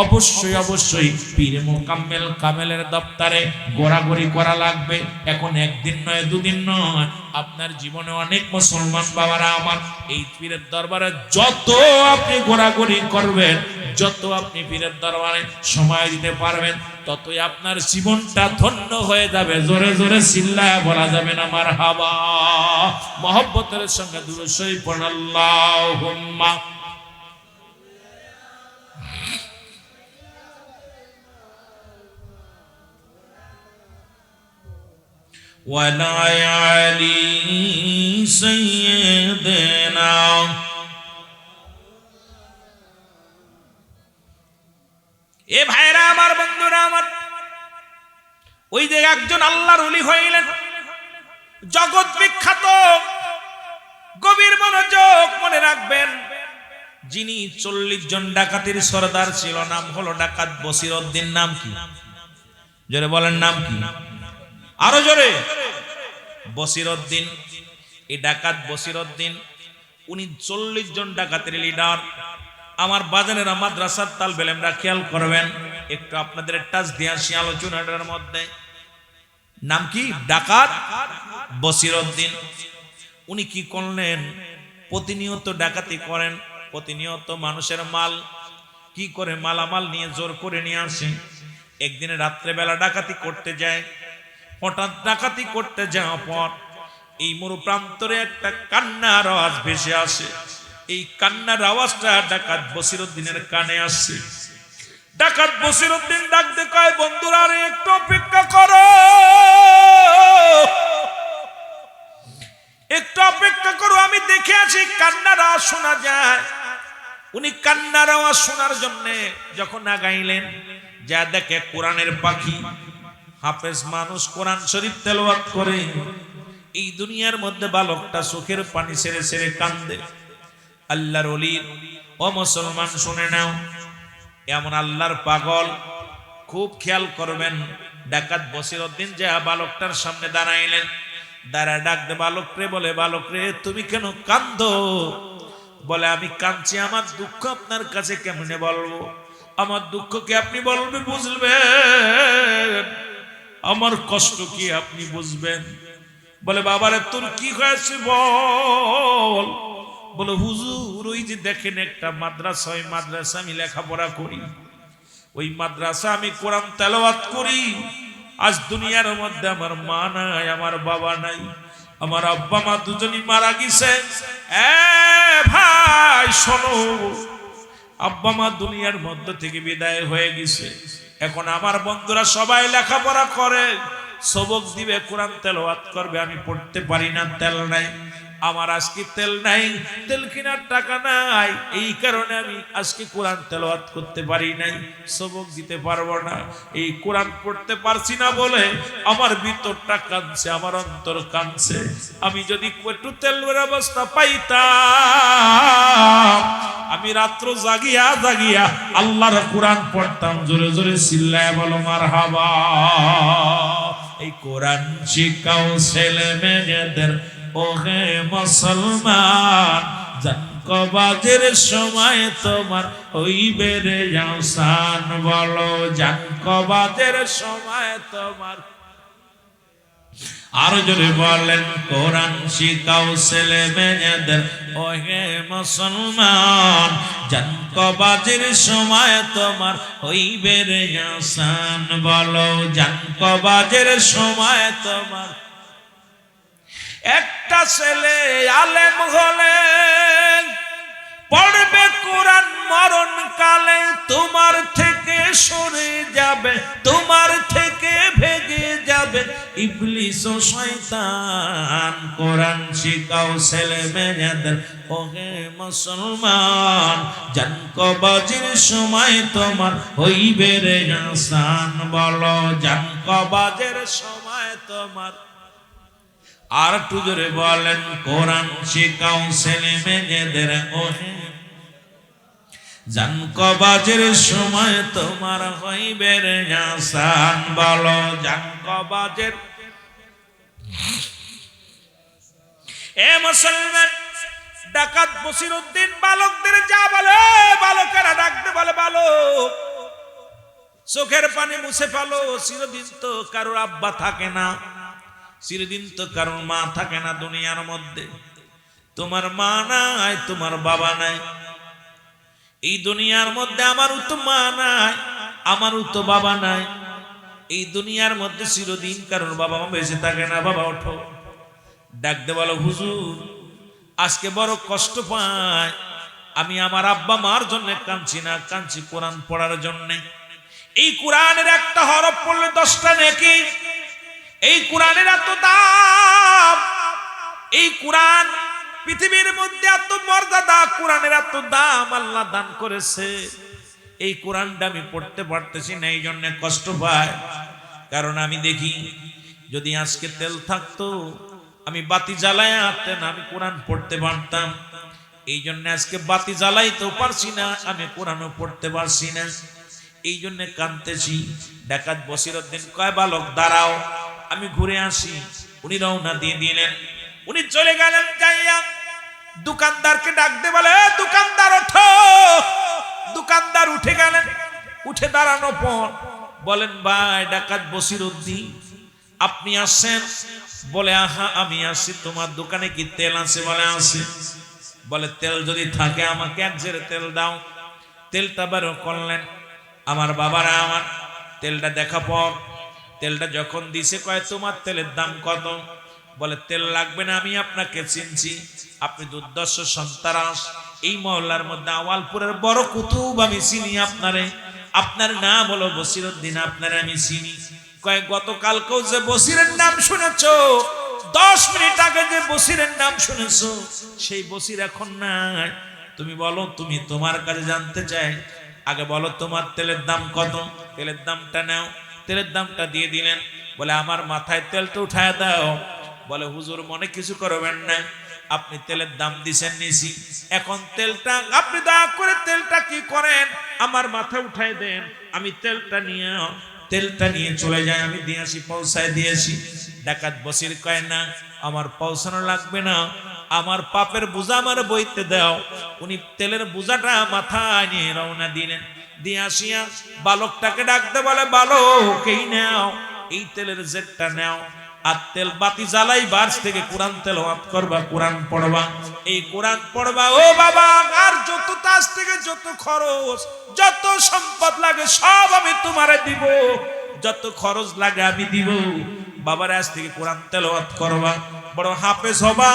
অবশ্যই পীর মোকাম্মেল কামেলের দপ্তরে গোড়াগড়ি করা লাগবে। এখন একদিন নয়, দুদিন নয়, আপনার জীবনে অনেক মুসলমান বাবারা আমার, এই পীরের দরবারে যত আপনি ঘোরাঘুরি করবেন, যত আপনি পীরের দরবারে সময় দিতে পারবেন, ততই আপনার জীবনটা ধন্য হয়ে যাবে। জোরে জোরে চিল্লায় বলা যাবে না মারহাবা। মহব্বতের সঙ্গে দুরূদ শরীফ পড়ুন, আল্লাহুম্মা ওয়ালা আলি সাইয়্যিদিনা। এ ভাইরা আমার, বন্ধুরা আমার, ওই যে একজন আল্লাহর ওলি হইলেন, জগৎ বিখ্যাত, গভীর মনোযোগ মনে রাখবেন, যিনি 40 জন ডাকাতের সরদার ছিল, নাম হলো ডাকাত বসিরউদ্দিন। নাম কি? জোরে বলেন, নাম কি? আরো জোরে। বসিরউদ্দিন। এই ডাকাত বসিরউদ্দিন, উনি 40 জন ডাকাতের লিডার। আমার বাজানেরা, মাদ্রাসার তালবেল আমরা খেয়াল করবেন, একটু আপনাদের টাচ দিয়ে আসি আলোচনাটার মধ্যে। নাম কি? ডাকাত বসিরউদ্দিন। উনি কি করলেন? প্রতিনিয়ত ডাকাতি করেন, প্রতিনিয়ত মানুষের মাল কি করে মালামাল নিয়ে জোর করে নিয়ে আসে। একদিন রাত্রেবেলা ডাকাতি করতে যায়। হঠাৎ ডাকাতি করতে যাওয়ার পর এই মরু প্রান্তরে একটা কান্নার আওয়াজ ভেসে আসে। এই কান্নার আওয়াজটা ডাকাত বসিরউদ্দিনের কানে আসছে। ডাকাত বসিরউদ্দিন ডাকতে কয়, বন্ধুরা আরে একটু অপেক্ষা করো, একটু অপেক্ষা করো, আমি দেখে আছি কান্নার আওয়াজ শোনা যায়। উনি কান্নার আওয়াজ শোনার জন্য যখন আগাইলেন, যা দেখে কোরআনের পাখি, হাফেজ মানুষ কোরআন শরীফ তেলাওয়াত করে। এই দুনিয়ার মধ্যে বালকটা চোখের পানি ছেড়ে ছেড়ে কান্দে। আল্লাহর ওলি, ও মুসলমান শুনে নাও, এমন আল্লাহর পাগল, খুব খেয়াল করবেন। ডাকাত বসিরউদ্দিন যে বালকটার সামনে দাঁড়াইলেন, দাঁড়া ডাকতে বালকরে বলে, বালকরে তুমি কেন কান্দো? বলে, আমি কাঁদছি, আমার দুঃখ আপনার কাছে কেমনে বলবো? আমার দুঃখ কি আপনি বলবে বুঝবেন? আমার কষ্ট কি আপনি বুঝবেন? বলে, বাবারে তোর কি হয়েছে বল। বলে, হুজুর ওই যে দেখেন একটা মাদ্রাসা, ওই মাদ্রাসা আমি লেখাপড়া করি, ওই মাদ্রাসা আমি কোরআন তেলাওয়াত করি। আজ দুনিয়ার মধ্যে আমার মা নাই, আমার বাবা নাই, আমার আব্বা মা দুজনই মারা গেছে। ভাই শোনো, আব্বা মা দুনিয়ার মধ্য থেকে বিদায় হয়ে গেছে। এখন আমার বন্ধুরা সবাই লেখাপড়া করে, সবক দিবে, কোরআন তেলাওয়াত করবে, আমি পড়তে পারি না, তেল নাই। আমার আজকে তেল নাই, তেল কেনার টাকা নাই, এই কারণে আমি আজকে কোরআন তেলাওয়াত করতে পারি নাই, সবক দিতে পারবো না। এই কোরআন পড়তে পারছি না বলে আমার ভিতরটা কাঁদছে, আমার অন্তর কাঁদছে। আমি যদি একটু তেলের অবস্থা পাইতাম, আমি রাত্র জাগিয়া জাগিয়া আল্লাহর কোরআন পড়তাম। জোরে জোরে চিল্লায় বলো মারহাবা। এই কোরআন শিখাও ছেলে মেয়েদের, ওহে মুসলমান, জানকবাজের সময় তোমার হইবে রে আসান। বলো জানকবাজের সময় তোমার। আর যদি বলেন কোরআন শিখাও ছেলে মেয়েদের, ওহে মুসলমান, জানকবাজের সময় তোমার হইবে রে আসান। বলো জানকবাজের সময় তোমার। একটা ছেলে আলেম হলে পড়বে কোরআন, মরণ কালে তোমার থেকে সরে যাবে, তোমার থেকে ভেগে যাবে ইবলিস ও শয়তান। কোরআন শিখাও ছেলে মেয়েদের, ওহে মুসলমান, জানকবাজের সময় তোমার হইবে রে আসান। বলো জানকবাজের সময় তোমার। আর একটু জোরে বলেন কোরআন শিখাও ছেলে মেয়েদের, ওহে জানকবাজের সময় তোমার হইবে রে আসান। বলো জানকবাজের। এ মুসলমান, ডাকাত বসিরউদ্দিন বালকদের যা বলে, বালকেরা ডাকতে বলে বালক চোখের পানি মুছে ফেলো। চিরদিন তো কারোর আব্বা থাকে না, চিরদিন তো কারণ মা থাকে না দুনিয়ার মধ্যে। তোমার মা নাই, তোমার বাবা নাই। এই দুনিয়ার মধ্যে আমারও তো মা নাই, আমারও তো বাবা নাই। এই দুনিয়ার মধ্যে চিরদিন কারণ বাবা মা বেঁচে থাকে না। বাবা ওঠো। ডাকতে বলো হুজুর আজকে বড় কষ্ট পাই, আমি আমার আব্বা মার জন্য কাঁদছি না, কাঁদছি কোরআন পড়ার জন্য। এই কোরআনের একটা হরফ পড়লে 10টা নেকি। এই কোরআনের এত দাম, এই কোরআন পৃথিবীর মধ্যে এত মর্যাদা, কোরআনের এত দাম আল্লাহ দান করেছে। এই কোরআনটা আমি পড়তে পারতেছি না, এই জন্য কষ্ট পাই। কারণ আমি দেখি যদি আজকে তেল থাকতো, আমি বাতি জ্বালায় আনতেন, আমি কোরআন পড়তে পারতাম। এই জন্য আজকে বাতি জ্বালাইতেও পারছি না, আমি কোরআনও পড়তে পারছি না। এই জন্য কাঁদতেছি। ডাকাত বসিরউদ্দিন কয় বালক দাঁড়াও, আমি ঘুরে আসি। উনি রওনা দিয়ে দিলেন। উনি চলে গেলেন, যাইয়া দোকানদারকে ডাকতে বলে দোকানদার ওঠো। দোকানদার উঠে গেলেন। উঠে দাঁড়ানো পর বলেন ভাই ডাকাত বসিরউদ্দিন আপনি আসছেন? বলে আহা আমি আসছি, তোমার দোকানে কি তেল আছে? বলে আছে। বলে তেল যদি থাকে আমাকে 1 ঝেড়ে তেল দাও। তেলটা বের করলেন। আমার বাবারা আমার তেলটা দেখা পর তেলটা যখন দিছে কয় তোমার তেলের দাম কত? বলে তেল লাগবে না, আমি আপনাকে চিনছি, আপনি দুর্দর্শ সন্তারাস। এই মহল্লার মধ্যে আওয়ালপুরের বড় কুতুব, আমি চিনি আপনারে। আপনার নাম হলো বসিরউদ্দিন, আপনারে আমি চিনি। কয় গতকালকেও যে বসিরের নাম শুনেছো, 10 মিনিট আগে যে বসিরের নাম শুনেছো, সেই বসির এখন নাই। তুমি বলো, তুমি তোমার কাছে জানতে চাই, আগে বলো তোমার তেলের দাম কত? তেলের দামটা নাও। তেলের দামটা দিয়ে দিলেন। বলে আমার মাথায় তেলটা উঠায় দাও। বলে হুজুর মনে কিছু করবেন না, আপনি তেলের দাম দিছেন নিছি, এখন তেলটা আপনি দয়া করে তেলটা কি করেন আমার মাথায় উঠাই দেন, আমি তেলটা নিয়ে চলে যাই, আমি দিয়ে আসি, পৌঁছায় দিয়েছি। ডাকাত বসির কয় না আমার পৌঁছানো লাগবে না, আমার পাপের বোঝা আমার বইতে দাও। উনি তেলের বোঝাটা মাথায় নিয়ে রওনা দিলেন। দিয়ে আসিয়া বালকটাকে ডাকতে বলে বালক এই নাও, এই তেলের জেটটা নাও, আর তেল বাতি জ্বালাই বাস থেকে কোরআন তেলাওয়াত করবা, কোরআন পড়বা। এই কোরআন পড়বা ও বাবা, আর যত তাস থেকে যত খরচ, যত সম্পদ লাগে সব আমি তোমারে দিব, যত খরচ লাগে আমি দিব। বাবার আজ থেকে কোরআন তেলাওয়াত করবা, বড় হাফেজ হবা,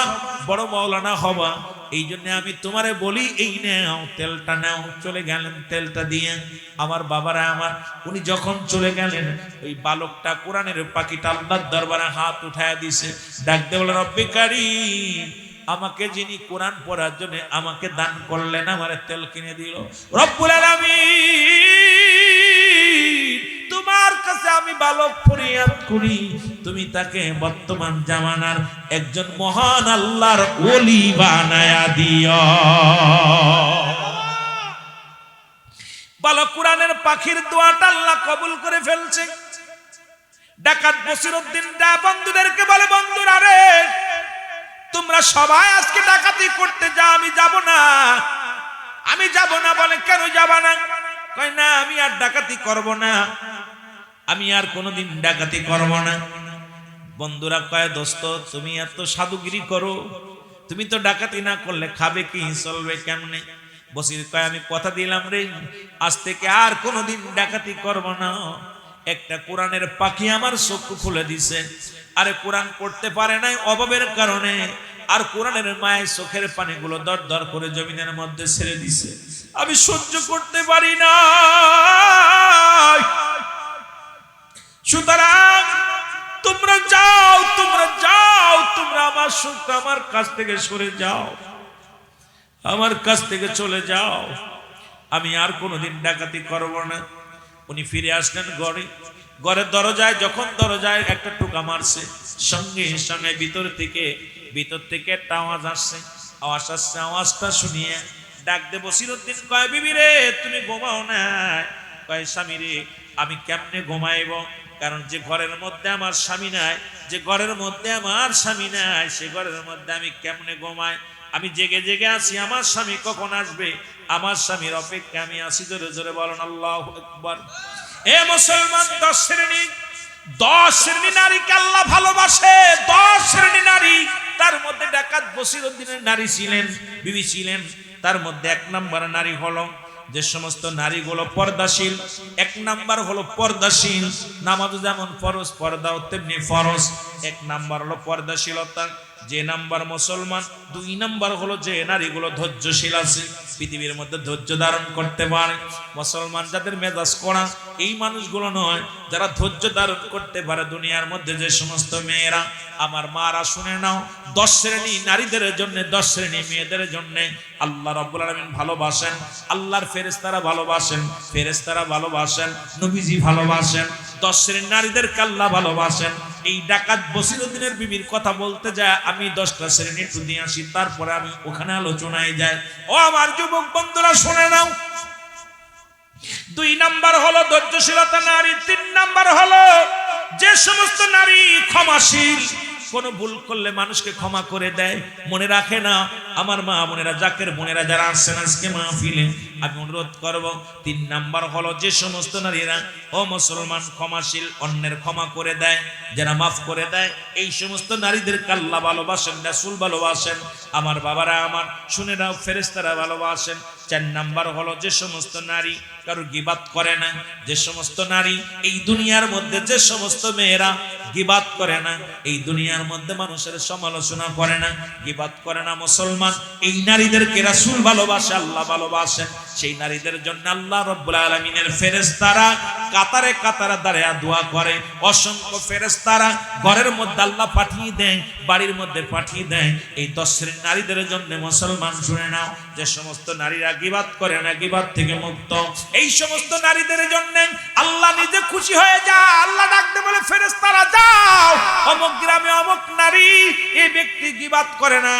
বড় মাওলানা হবা। এই জন্য আমি তোমারে বলি এই নাও তেলটা নাও। চলে গেলেন তেলটা দিয়ে। আমার বাবারা আমার উনি যখন চলে গেলেন, ওই বালকটা কোরআনের পাখিটা আল্লাহর দরবারে হাত উঠায় দিছে, ডাকতে বলে রব্বি কারীম, আমাকে যিনি কোরআন পড়ার জন্য আমাকে দান করলেন, আমারে তেল কিনে দিল, রব্বুল আলামিন তোমার কাছে আমি বালক ফরিয়াদ করি, তুমি তাকে বর্তমান জামানার একজন মহান আল্লাহর ওলি বানায়া দিও। বালক কোরআনের পাখির দোয়াটা আল্লাহ কবুল করে ফেলছে। ডাকাত বসিরউদ্দিন দা বন্ধুদেরকে বলে, বন্ধুরা রে, তোমরা সবাই আজকে ডাকাতি করতে যাও, আমি যাব না। আমি যাব না। বলে, কেন যাবা না? কয়, না আমি আর ডাকাতি করব না, আমি আর কোনোদিন ডাকাতি করব না। বন্ধুরা কয়, দোস্ত তুমি এত সাধুগিরি করো, তুমি তো ডাকাতি না করলে খাবে কি, চলবে কেমনে? বসির কয়, আমি কথা দিলাম রে, আজ থেকে আর কোনোদিন ডাকাতি করব না। একটা কোরআনের পাখি আমার চক্ষু খুলে দিছে। আরে কোরআন পড়তে পারে নাই অভাবের কারণে, আর কোরআনের মায়ের চোখের পানিগুলো দর দর করে জমিনের মধ্যে ছেড়ে দিছে। আমি সহ্য করতে পারি না। সুতরাং তোমরা যাও, তোমরা যাও, তোমরা আমার সুখ আমার কাছ থেকে সরে যাও, আমার কাছ থেকে চলে যাও, আমি আর কোনোদিন ডাকাতি করব না। উনি ফিরে আসলেন ঘরে। ঘরের দরজায় যখন দরজায় একটা টোকা মারছে, সঙ্গে সঙ্গে ভিতর থেকে একটা আওয়াজ আসছে। আওয়াজটা শুনিয়ে ডাক দে বসিরউদ্দিন কয়, বিবি রে তুমি ঘুমাও না? কয়, স্বামী রে আমি কেমনে ঘুমাইব? কারণ যে ঘরের মধ্যে আমার স্বামী নাই, যে ঘরের মধ্যে আমার স্বামী নাই, সে ঘরের মধ্যে আমি কেমনে ঘুমাই? আমি জেগে জেগে আছি, আমার স্বামী কখন আসবে? আমার স্বামীর অপেক্ষা আমি আছি। জোরে জোরে বলেন আল্লাহু আকবার। এ মুসলমান, 10 শ্রেণী নারীকে আল্লাহ ভালোবাসে। 10 শ্রেণী নারী, তার মধ্যে ডাকাত বসিরউদ্দিনের নারী ছিলেন, বিবি ছিলেন। তার মধ্যে 1 নম্বর নারী হলো যে সমস্ত নারীগুলো পর্দাশীল। 1 নাম্বার হলো পর্দাশীল। নামাজ যেমন ফরজ, পর্দাও তেমনি ফরজ। 1 নাম্বার হলো পর্দাশীলতা, যে নাম্বার মুসলমান। 2 নাম্বার হলো যে নারীগুলো ধৈর্যশীল আছে, পৃথিবীর মধ্যে ধৈর্য ধারণ করতে পারে। মুসলমান যাদের মেজাজ কড়া, এই মানুষগুলো নয়, যারা ধৈর্য ধারণ করতে পারে। দুনিয়ার মধ্যে যে সমস্ত মেয়েরা, আমার মারা শুনে নাও, 10 শ্রেণী নারীদের জন্য, 10 শ্রেণী মেয়েদের জন্য আল্লাহ রাব্বুল আলামিন ভালোবাসেন। আল্লাহর ফেরেশতারা ভালোবাসেন, ফেরেশতারা ভালোবাসেন, নবীজি ভালোবাসেন। 10 শ্রেণীর নারীদেরকে আল্লাহ ভালোবাসেন। এই ডাকাত বসিরউদ্দিনের বিবির কথা বলতে যায় আমি 10টা শ্রেণী একটু দিয়ে আসি, তারপরে আমি ওখানে আলোচনায় যাই। ও আমার যুবক বন্ধুরা শুনে নাও, 2 নাম্বার হলো ধৈর্যশীলতা নারী। 3 নাম্বার হলো যে সমস্ত নারী ক্ষমাশীল, কোন ভুল করলে মানুষকে ক্ষমা করে দেয়, মনে রাখে না। আমার মা বোনেরা, জাকের বোনেরা যারা আসছেন আজকে মাহফিলে, আমি অনুরোধ করব, 3 নাম্বার হলো যে সমস্ত নারীরা ও মুসলমান ক্ষমাশীল, অন্যের ক্ষমা করে দেয়, যারা মাফ করে দেয়, এই সমস্ত নারীদেরকে আল্লাহ ভালোবাসেন, রাসূল ভালোবাসেন। আমার বাবারা আমার শুনে নাও, ফেরেশতারা ভালোবাসেন। 4 নাম্বার হলো যে সমস্ত নারী কারো গীবাত করে না, যে সমস্ত নারী, এই দুনিয়ার মধ্যে যে সমস্ত মেয়েরা গীবাত করে না, এই দুনিয়ার মধ্যে মানুষের সমালোচনা করে না, গীবাত করে না, মুসলমান, এই নারীদেরকে রাসূল ভালোবাসে, আল্লাহ ভালোবাসেন। সেই নারীদের জন্য আল্লাহ রাব্বুল আলামিনের ফেরেশতারা কাতারে কাতারে দাঁড়িয়ে দোয়া করে। অসংখ্য ফেরেশতারা ঘরের মধ্যে আল্লাহ পাঠিয়ে দেন, বাড়ির মধ্যে পাঠিয়ে দেন এই 10 শ্রেণীর নারীদের জন্য। মুসলমান শুনে নাও, যে সমস্ত নারীরা গীবাত করে না, গীবাত থেকে মুক্ত, এই সমস্ত নারীদের জন্য আল্লাহ নিজে খুশি হয়ে যায়। আল্লাহ ডাকতে বলে, ফেরেশতারা যাও, অমুক গ্রামে অমুক নারী, এই ব্যক্তি গীবাত করে না,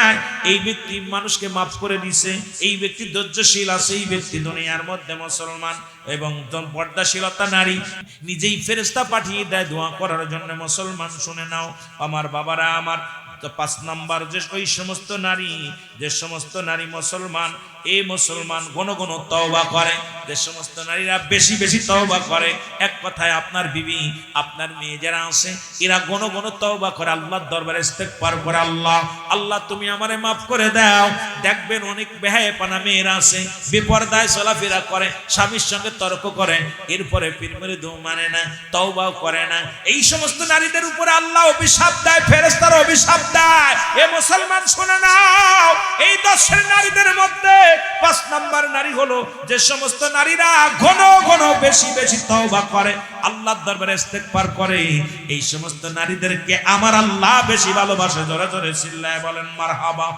এই ব্যক্তি মানুষকে মাফ করে দিয়েছে, এই ব্যক্তি ধৈর্যশীল আছে, এই ব্যক্তি দুনিয়ার মধ্যে মুসলমান এবং পর্দাশীলতা নারী। নিজেই ফেরেশতা পাঠিয়ে দেয় দোয়া করার জন্য। মুসলমান শুনে নাও আমার বাবারা আমার, তো 5 নাম্বার যে ওই সমস্ত নারী, যে সমস্ত নারী মুসলমান, এই মুসলমান ঘন ঘন তওবা করে, যে সমস্ত নারীরা বেশি বেশি তওবা করে, এক কথায় আপনার বিবি, আপনার মেয়ে যারা আছে, এরা ঘন ঘন তওবা করে, আল্লাহর দরবারে ইস্তেগফার করে, আল্লাহ আল্লাহ তুমি আমারে মাফ করে দাও। দেখবেন অনেক বেহায়াপনা মেয়েরা আছে, বেপরদায় চলাফেরা করে, স্বামীর সঙ্গে তর্ক করে, এরপরে পীর মুরিদ মানে না, তওবাও করে না। এই সমস্ত নারীদের উপরে আল্লাহ অভিশাপ দেয়, ফেরেশতারা অভিশাপ দেয়। এ মুসলমান শুনে নাও, এই 10 শ্রেণীর নারীদের মধ্যে 5 নাম্বার নারী হলো যে সমস্ত নারীরা ঘন ঘন বেশি বেশি তওবা করে, আল্লাহর দরবারে ইস্তেগফার করে, এই সমস্ত নারীদেরকে আমার আল্লাহ বেশি ভালোবাসে। জোরে জোরে চিল্লায় বলেন মারহাবা।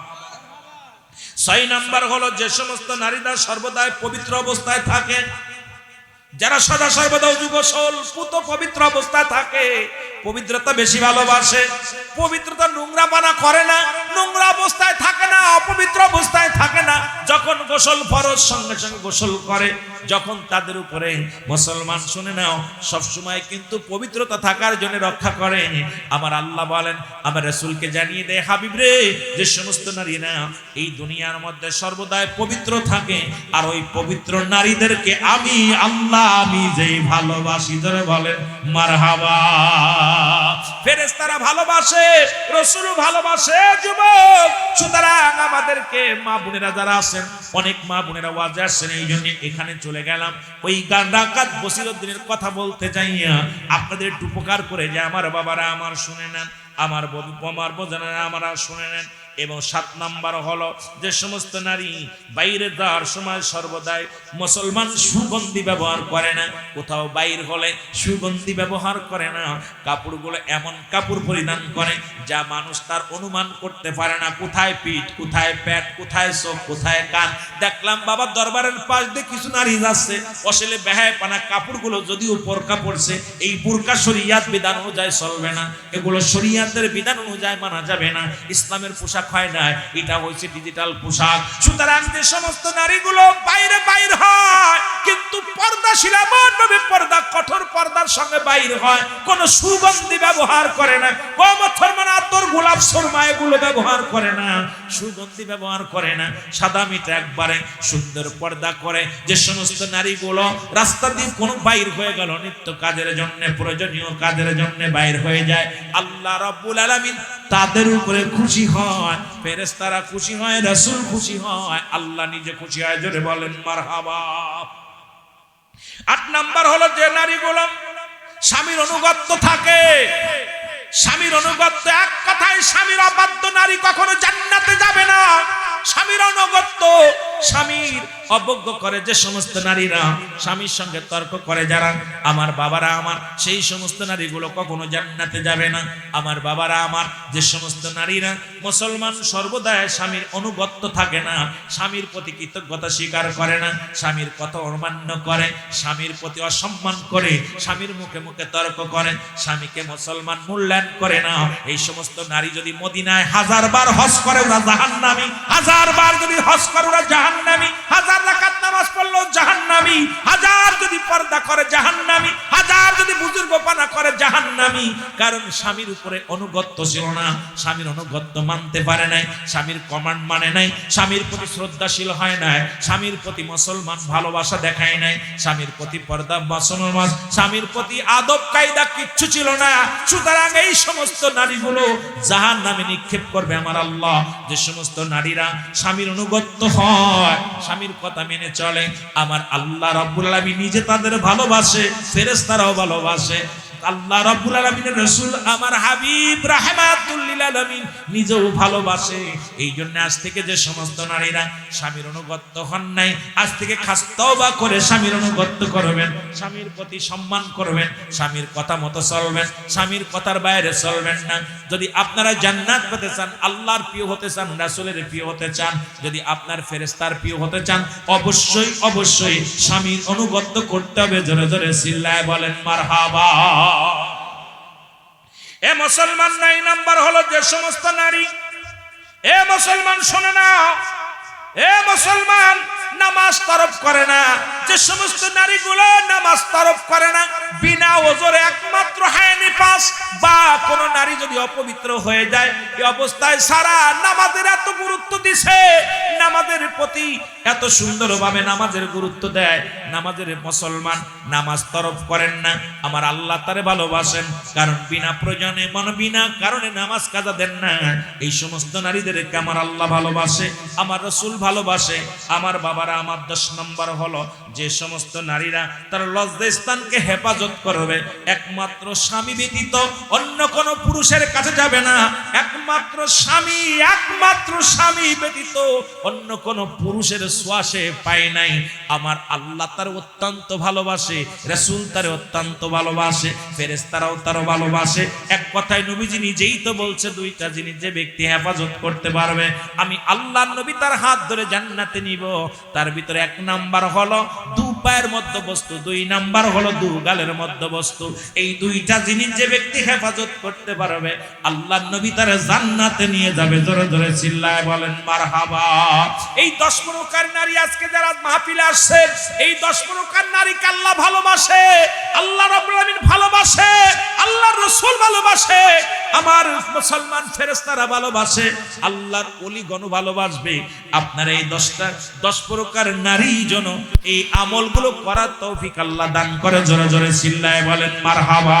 6 নাম্বার হলো যে সমস্ত নারীরা সর্বদাই পবিত্র অবস্থায় থাকে, যারা সদা সর্বদা যুগসল পুত পবিত্র অবস্থায় থাকে, পবিত্রতা বেশি ভালোবাসে। পবিত্রতা নোংরা পানা করে না, নোংরা অবস্থায় থাকে না, অপবিত্র অবস্থায় থাকে না। যখন গোসল ফরজ সঙ্গে সঙ্গে গোসল করে। যখন তাদের উপরে মুসলমান শুনে নাও সবসময় কিন্তু পবিত্রতা থাকার জন্য রক্ষা করে। আমার আল্লাহ বলেন, আমার রাসূলকে জানিয়ে দেয়, হাবিব রে, যে সমস্ত নারীরা এই দুনিয়ার মধ্যে সর্বদাই পবিত্র থাকে, আর ওই পবিত্র নারীদেরকে আমি আল্লাহ নিজেই ভালোবাসি। ধরে বলেন মারহাবা। ফেরেশতারা ভালোবাসে, রাসূলও ভালোবাসে। যুবক, সুতরাং আমাদেরকে মা বোনেরা যারা আছেন, অনেক মা বোনেরা ওয়াজে আসছেন, এই জন্য এখানে চলে গেলাম। ওই ডাকাত বসিরউদ্দিনের কথা বলতে যাইয়া আপনাদের একটু উপকার করে যে আমার বাবারা আমার শুনে নেন, আমার বোনেরা আমার শুনে নেন। এবং 7 নাম্বার হলো যে সমস্ত নারী বাইরে যাওয়ার সময় সর্বদাই মুসলমান সুগন্ধি ব্যবহার করে না, কোথাও বাইর হলে সুগন্ধি ব্যবহার করে না, কাপড়গুলো এমন কাপড় পরিধান করে যা মানুষ তার অনুমান করতে পারে না কোথায় পিঠ, কোথায় পেট, কোথায় চোখ, কোথায় কান। দেখলাম বাবা দরবারের পাশ দিয়ে কিছু নারী যাচ্ছে, অসলে বেহায় পানা কাপড়গুলো যদিও বোরকা পড়ছে, এই বোরকা শরিয়াত বিধান অনুযায়ী চলবে না, এগুলো শরিয়াতের বিধান অনুযায়ী মানা যাবে না, ইসলামের পোশাক হয় না, এটা হচ্ছে ডিজিটাল পোশাক। সুতরাং যে সমস্ত নারীগুলো বাইরে বাইর হয় কিন্তু পর্দাশীলা মানবে পর্দা কঠোর পর্দার সঙ্গে বাইর হয়, কোন সুগন্ধি ব্যবহার করে না, কম থরমান আতর গোলাপ সুরমা এগুলো ব্যবহার করে না, সুগন্ধি ব্যবহার করে না, সাদা মিটা একবারে সুন্দর পর্দা করে। যে সমস্ত নারীগুলো রাস্তা দিয়ে কোনো বাইর হয়ে গেল, নিত্য কাজের জন্য, প্রয়োজনীয় কাজের জন্য বাইর হয়ে যায়, আল্লাহ রাব্বুল আলামিন তাদের উপরে খুশি হয়, ফেরেশতারা খুশি হয়, রাসূল খুশি হয়, আল্লাহ নিজে খুশি হয়। জোরে বলেন মারহাবা। 8 নাম্বার হলো যে নারীগুলো স্বামীর অনুগত্য থাকে। স্বামীর অনুগত্য, এক কথায় স্বামীর অবাধ্য নারী কখনো জান্নাতে যাবে না। স্বামীর অনুগত্য, স্বামীর অবজ্ঞ করে যে সমস্ত নারীরা, স্বামীর সঙ্গে তর্ক করে যারা, আমার বাবারা আমার, সেই সমস্ত নারীগুলো কখনো জান্নাতে যাবে না। আমার বাবারা আমার, যে সমস্ত নারীরা মুসলমান সর্বদা স্বামীর অনুগত্য থাকে না, স্বামীর প্রতি কৃতজ্ঞতা স্বীকার করে না, স্বামীর কথা অমান্য করে, স্বামীর প্রতি অসম্মান করে, স্বামীর মুখে মুখে তর্ক করে, স্বামীকে মুসলমান মূল্যায়ন করে না, এই সমস্ত নারী যদি মদিনায় 1000 বার হজ করে ওরা জাহান্নামী, 1000 বার যদি হজ করে ওরা জাহান্নামী, 1000 রাকাত নামাজ পড়লো জাহান্নামী, 1000 যদি পর্দা করে জাহান্নামী, 1000 যদি বুজুর্গপনা করে জাহান্নামী। কারণ স্বামীর উপরে অনুগত্য ছিল না, স্বামীর অনুগত্য মানতে পারে নাই, স্বামীর কমান্ড মানে নাই, স্বামীর প্রতি শ্রদ্ধাশীল হয় নাই, স্বামীর প্রতি মুসলমান ভালোবাসা দেখায় নাই, স্বামীর প্রতি পর্দা মুসলমান, স্বামীর প্রতি আদব কায়দা কিচ্ছু ছিল না। সুতরাং এই সমস্ত নারীগুলো জাহান্নামে নিক্ষেপ করবে আমার আল্লাহ। যে সমস্ত নারীরা স্বামীর অনুগত্য হয়, স্বামীর কথা মেনে চলে, আমার আল্লাহ রাব্বুল আলামিন নিজে তাদের ভালোবাসে, ফেরেশতারাও ভালোবাসে। আল্লাহ রাব্বুল আলামিনের রাসূল আমার হাবিব রাহমাতুল লিল আলামিন নিজেও ভালোবাসে। এই জন্য আজ থেকে যে সমস্ত নারীরা স্বামীর অনুগত্য হন নাই, আজ থেকে খাস তওবা করে স্বামীর অনুগত্য করবেন, স্বামীর প্রতি সম্মান করবেন, স্বামীর কথা মতো চলবেন, স্বামীর কথার বাইরে চলবেন না। যদি আপনারা জান্নাত পেতে চান, আল্লাহর প্রিয় হতে চান, রাসূলের প্রিয় হতে চান, যদি আপনার ফেরেশতার প্রিয় হতে চান, অবশ্যই অবশ্যই স্বামীর অনুগত্য করতে হবে। জোরে জোরে চিল্লায় বলেন মারহাবা। এ মুসলমান 9 নাম্বার হলো যে সমস্ত নারী, এ মুসলমান শোনে না, এ মুসলমান নামাজ তরফ করে না, যে সমস্ত নারীগুলো নামাজ তরফ করে না, বিনা ওজরে একমাত্র হায়নি পাস বা কোন নারী যদি অপবিত্র হয়ে যায়, এই অবস্থায় সারা নামাজের এত গুরুত্ব দিছে, নামাজের প্রতি এত সুন্দরভাবে নামাজের গুরুত্ব দেয়, নামাজের মুসলমান নামাজ তরফ করেন না, আমার আল্লাহ তারে ভালোবাসেন, কারণ বিনা প্রয়োজনে বিনা কারণে নামাজ কাজা দেন না। এই সমস্ত নারীদেরকে আমার আল্লাহ ভালোবাসে, আমার রাসূল ভালোবাসে। আমার বাবারা আমার 10 নম্বর হলো যে সমস্ত নারীরা তার লজ্জাস্থানকে হেফাজত করবে, একমাত্র স্বামী ব্যতীত অন্য কোন পুরুষের কাছে যাবে না, একমাত্র স্বামী ব্যতীত অন্য কোন পুরুষের ছোঁয়াশে পায় নাই। আমার আল্লাহ তার অত্যন্ত ভালোবাসে, রাসূল তার অত্যন্ত ভালোবাসে, ফেরেশতারাও তার ভালোবাসে। এক কথায় নবীজি নিজেই তো বলছে, 2টা জিনিস যে ব্যক্তি হেফাজত করতে পারবে, আমি আল্লাহর নবী তার হাত ধরে জান্নাতে নিব। তার ভিতরে 1 নাম্বার হলো পায়ের মধ্যবস্তু, 2 নাম্বার হলো দুগালের মধ্যবস্তু। এই দুইটা জিনিস যে ব্যক্তি হেফাজত করতে পারবে, আল্লাহর নবী তারে জান্নাতে নিয়ে যাবে। জোরে জোরে চিল্লায় বলেন মারহাবা। এই 10 প্রকার নারী আজকে যারা মাহফিলে আসছে, এই 10 প্রকার নারীকে আল্লাহ ভালোবাসে, আল্লাহ রাব্বুল আলামিন ভালোবাসে, আল্লাহর রাসূল ভালোবাসে, আমার মুসলমান ফেরেশতারা ভালোবাসে, আল্লাহর ওলিগণ ভালোবাসবে। আপনারা এই 10 প্রকার নারী যেন এই আমলগুলো করার তৌফিক আল্লাহ দান করে। জোরে জোরে চিল্লায় বলেন মারহাবা।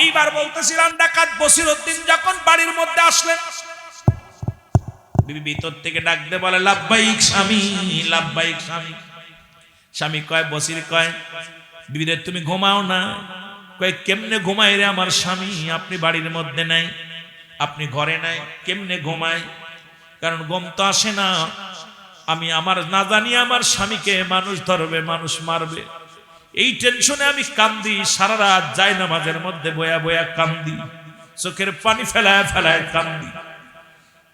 এইবার বলতেছিলাম, ডাকাত বসিরউদ্দিন যখন বাড়ির মধ্যে আসলেন, বিবি ভিতর থেকে ডাক দিয়ে বলে, লাব্বাইক স্বামী, লাব্বাইক স্বামী। স্বামী কয়, বসির কয়, বিবি রে তুমি ঘুমাও না? কয়, কেমনে ঘুমাই রে আমার স্বামী, আপনি বাড়ির মধ্যে নাই, আপনি ঘরে নাই, কেমনে ঘুমায়? কারণ ঘুম তো আসে না, আমি আমার না জানি আমার স্বামীকে মানুষ ধরবে, মানুষ মারবে, এই টেনশনে আমি কান্দি, সারা রাত যায় নামাজের মধ্যে বয়া বয়া কান্দি, চোখের পানি ফেলায় ফেলায় কান্দি।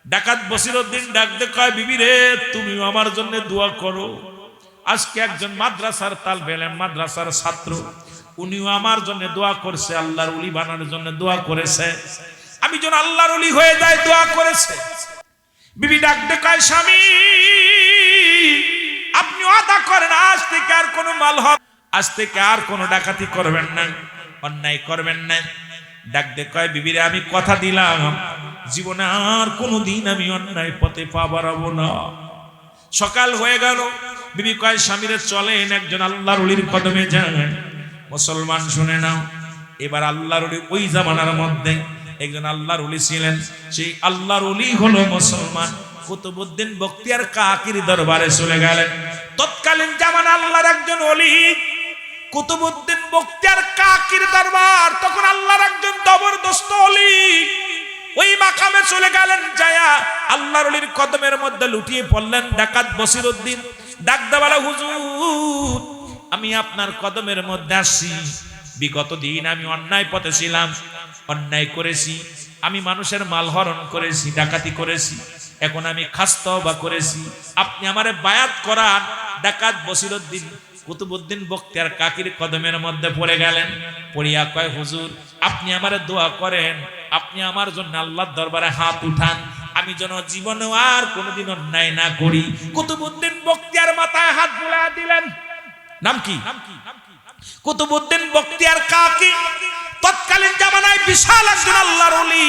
ডাকাত বসিরউদ্দিন ডাক দে কয়, বিবি রে তুমি আমার জন্য দোয়া করো। আজকে একজন মাদ্রাসার তালবে ইলম, মাদ্রাসার ছাত্র, উনিও আমার জন্য দোয়া করছে, আল্লাহর ওলি বানানোর জন্য দোয়া করেছে, আমি যেন আল্লাহর ওলি হয়ে যাই দোয়া করেছে। বিবি ডাক দে কয়, স্বামী আপনি ওয়াদা করেন আজ থেকে আর কোনো মাল হবে, আজ থেকে আর কোনো ডাকাতি করবেন না, অন্যায় করবেন না। ডাক দে কয়, বিবি রে আমি কথা দিলাম জীবনে আর কোনোদিন আমি অন্যায় পথে পা বাড়াবো না। সকাল হয়ে গেল, বিবি কয়, স্বামীরে চলেন একজন আল্লাহর ওলির কদমে যায়। মুসলমান শুনে নাও, এবার আল্লাহর ওলি, ওই জামানার মধ্যে একজন আল্লাহর ওলি ছিলেন, সেই আল্লাহর ওলি হলো মুসলমান কুতুবউদ্দিন বখতিয়ার কাকির দরবারে চলে গেলেন। তৎকালীন জামানা আল্লাহর একজন ওলি কুতুবউদ্দিন বখতিয়ার কাকির দরবার, তখন আল্লাহর একজন জবরদস্ত ওলি ওই মাকামে চলে গেলেন, যায়া আল্লাহর ওলির কদমের মধ্যে লুটিয়ে পড়লেন। ডাকাত বসিরউদ্দিন ডাক দেওয়ালা, হুজুর আমি আপনার কদমের মধ্যে আসছি, বিগত দিন আমি অন্যায় পথে ছিলাম, অন্যায় করেছি, আমি মানুষের মাল হরণ করেছি, ডাকাতি করেছি, এখন আমি খাস তওবা করেছি, আপনি আমারে বায়াত করান। ডাকাত বসিরউদ্দিন কুতুবউদ্দিন বখতিয়ার কাকির কদমের মধ্যে পড়ে গেলেন। পড়িয়া কয়, হুজুর আপনি আমারে দোয়া করেন, আপনি আমার জন্য আল্লাহর দরবারে হাত উঠান, আমি যেন জীবনে আর কোনোদিন অন্যায় না করি। কুতুবউদ্দিন বখতিয়ার মাথায় হাত বুলাইয়া দিলেন। নাম কি? কুতুবউদ্দিন বখতিয়ার কাকি, তৎকালীন জামানায় বিশাল একজন আল্লাহর ওলি,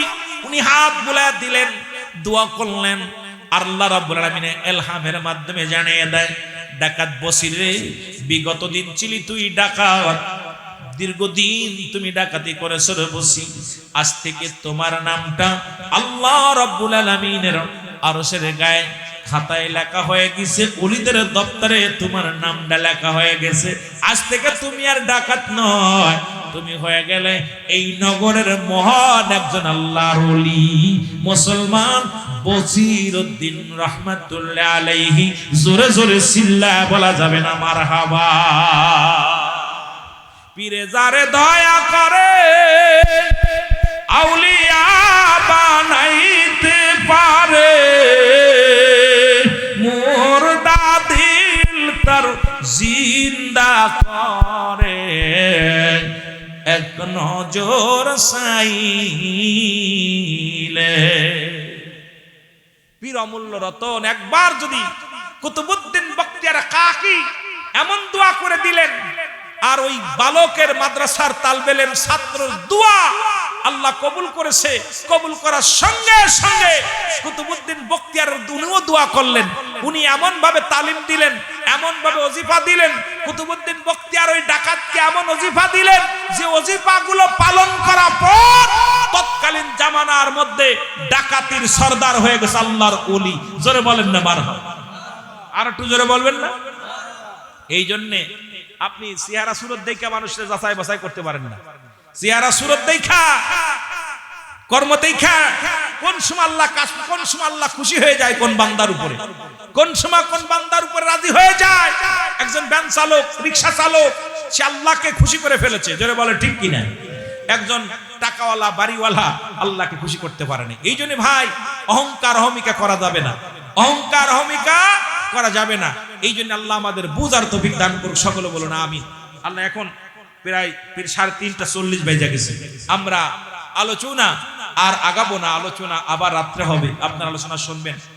উনি হাত বুলাইয়া দিলেন, দোয়া করলেন। আল্লাহ রাব্বুল আলামিন ইলহামের মাধ্যমে জানিয়ে দেয়, ডাকাত বসির রে বিগত দিন ছিলি তুই ডাকাত, দীর্ঘদিন তুমি ডাকাতি করেছো রে বসি, আজ থেকে তোমার নামটা আল্লাহ রাব্বুল আলামিনের আরশের গায়ে খাতায় লেখা হয়ে গেছে, ওলিদের দপ্তরে তোমার নামটা লেখা হয়ে গেছে। আজ থেকে তুমি আর ডাকাত নয়, তুমি হয়ে গেলে এই নগরের মহান একজন আল্লাহর ওলি, মুসলমান বসিরউদ্দিন রাহমাতুল্লাহ আলাইহি। জোরে জোরে চিল্লায় বলা যাবে না মারহাবা। পীরে যারে দয়া করে আউলিয়া বানাইতে পারে, মুর্দা দিল তার জিন্দা করে, এক নজর চাইলে। পীর অমূল্য রতন একবার যদি কুতুবউদ্দিন বখতিয়ার কাকি এমন দোয়া করে দিলেন, আর ওই বালকের মাদ্রাসার তালবে ইলম ছাত্রের দোয়া আল্লাহ কবুল করেছে। কবুল করার সঙ্গে সঙ্গে কুতুবউদ্দিন বখতিয়ার উনিও দোয়া করলেন, উনি এমন ভাবে তালিম দিলেন, এমন ভাবে ওজিফা দিলেন, কুতুবউদ্দিন বখতিয়ার ওই ডাকাতকে এমন ওজিফা দিলেন যে ওজিফাগুলো পালন করার পর তৎকালীন জামানার মধ্যে ডাকাতির সর্দার হয়ে গেছে আল্লাহর ওলি। জোরে বলেন না মারহাবা। আর একটু জোরে বলবেন না? এই জন্যে আপনি চেহারা সুরত দেখা মানুষের যাচাই বাছাই করতে পারেন না। চেহারা সুরত দেখা, কর্ম দেখা কোন সময় আল্লাহ কোন সময় আল্লাহ খুশি হয়ে যায় কোন বান্দার উপরে, কোন সময় কোন বান্দার উপরে রাজি হয়ে যায়। একজন ভ্যান চালক, রিকশা চালক, সে আল্লাহকে খুশি করে ফেলেছে। জোরে বলে ঠিক কিনা? একজন টাকাওয়ালা, বাড়িওয়ালা আল্লাহকে খুশি করতে পারেনি। এই জন্য ভাই অহংকার অহমিকা করা যাবে না, অহংকার অহমিকা করা যাবে না। এই জন্য আল্লাহ আমাদের বুঝার তৌফিক দান করুক, সকলে বলুন আমিন। আল্লাহ এখন প্রায় 3:30 বেজে গেছে, আমরা আলোচনা আর আগাবো না, আলোচনা আবার রাত্রে হবে, আপনার আলোচনা শুনবেন।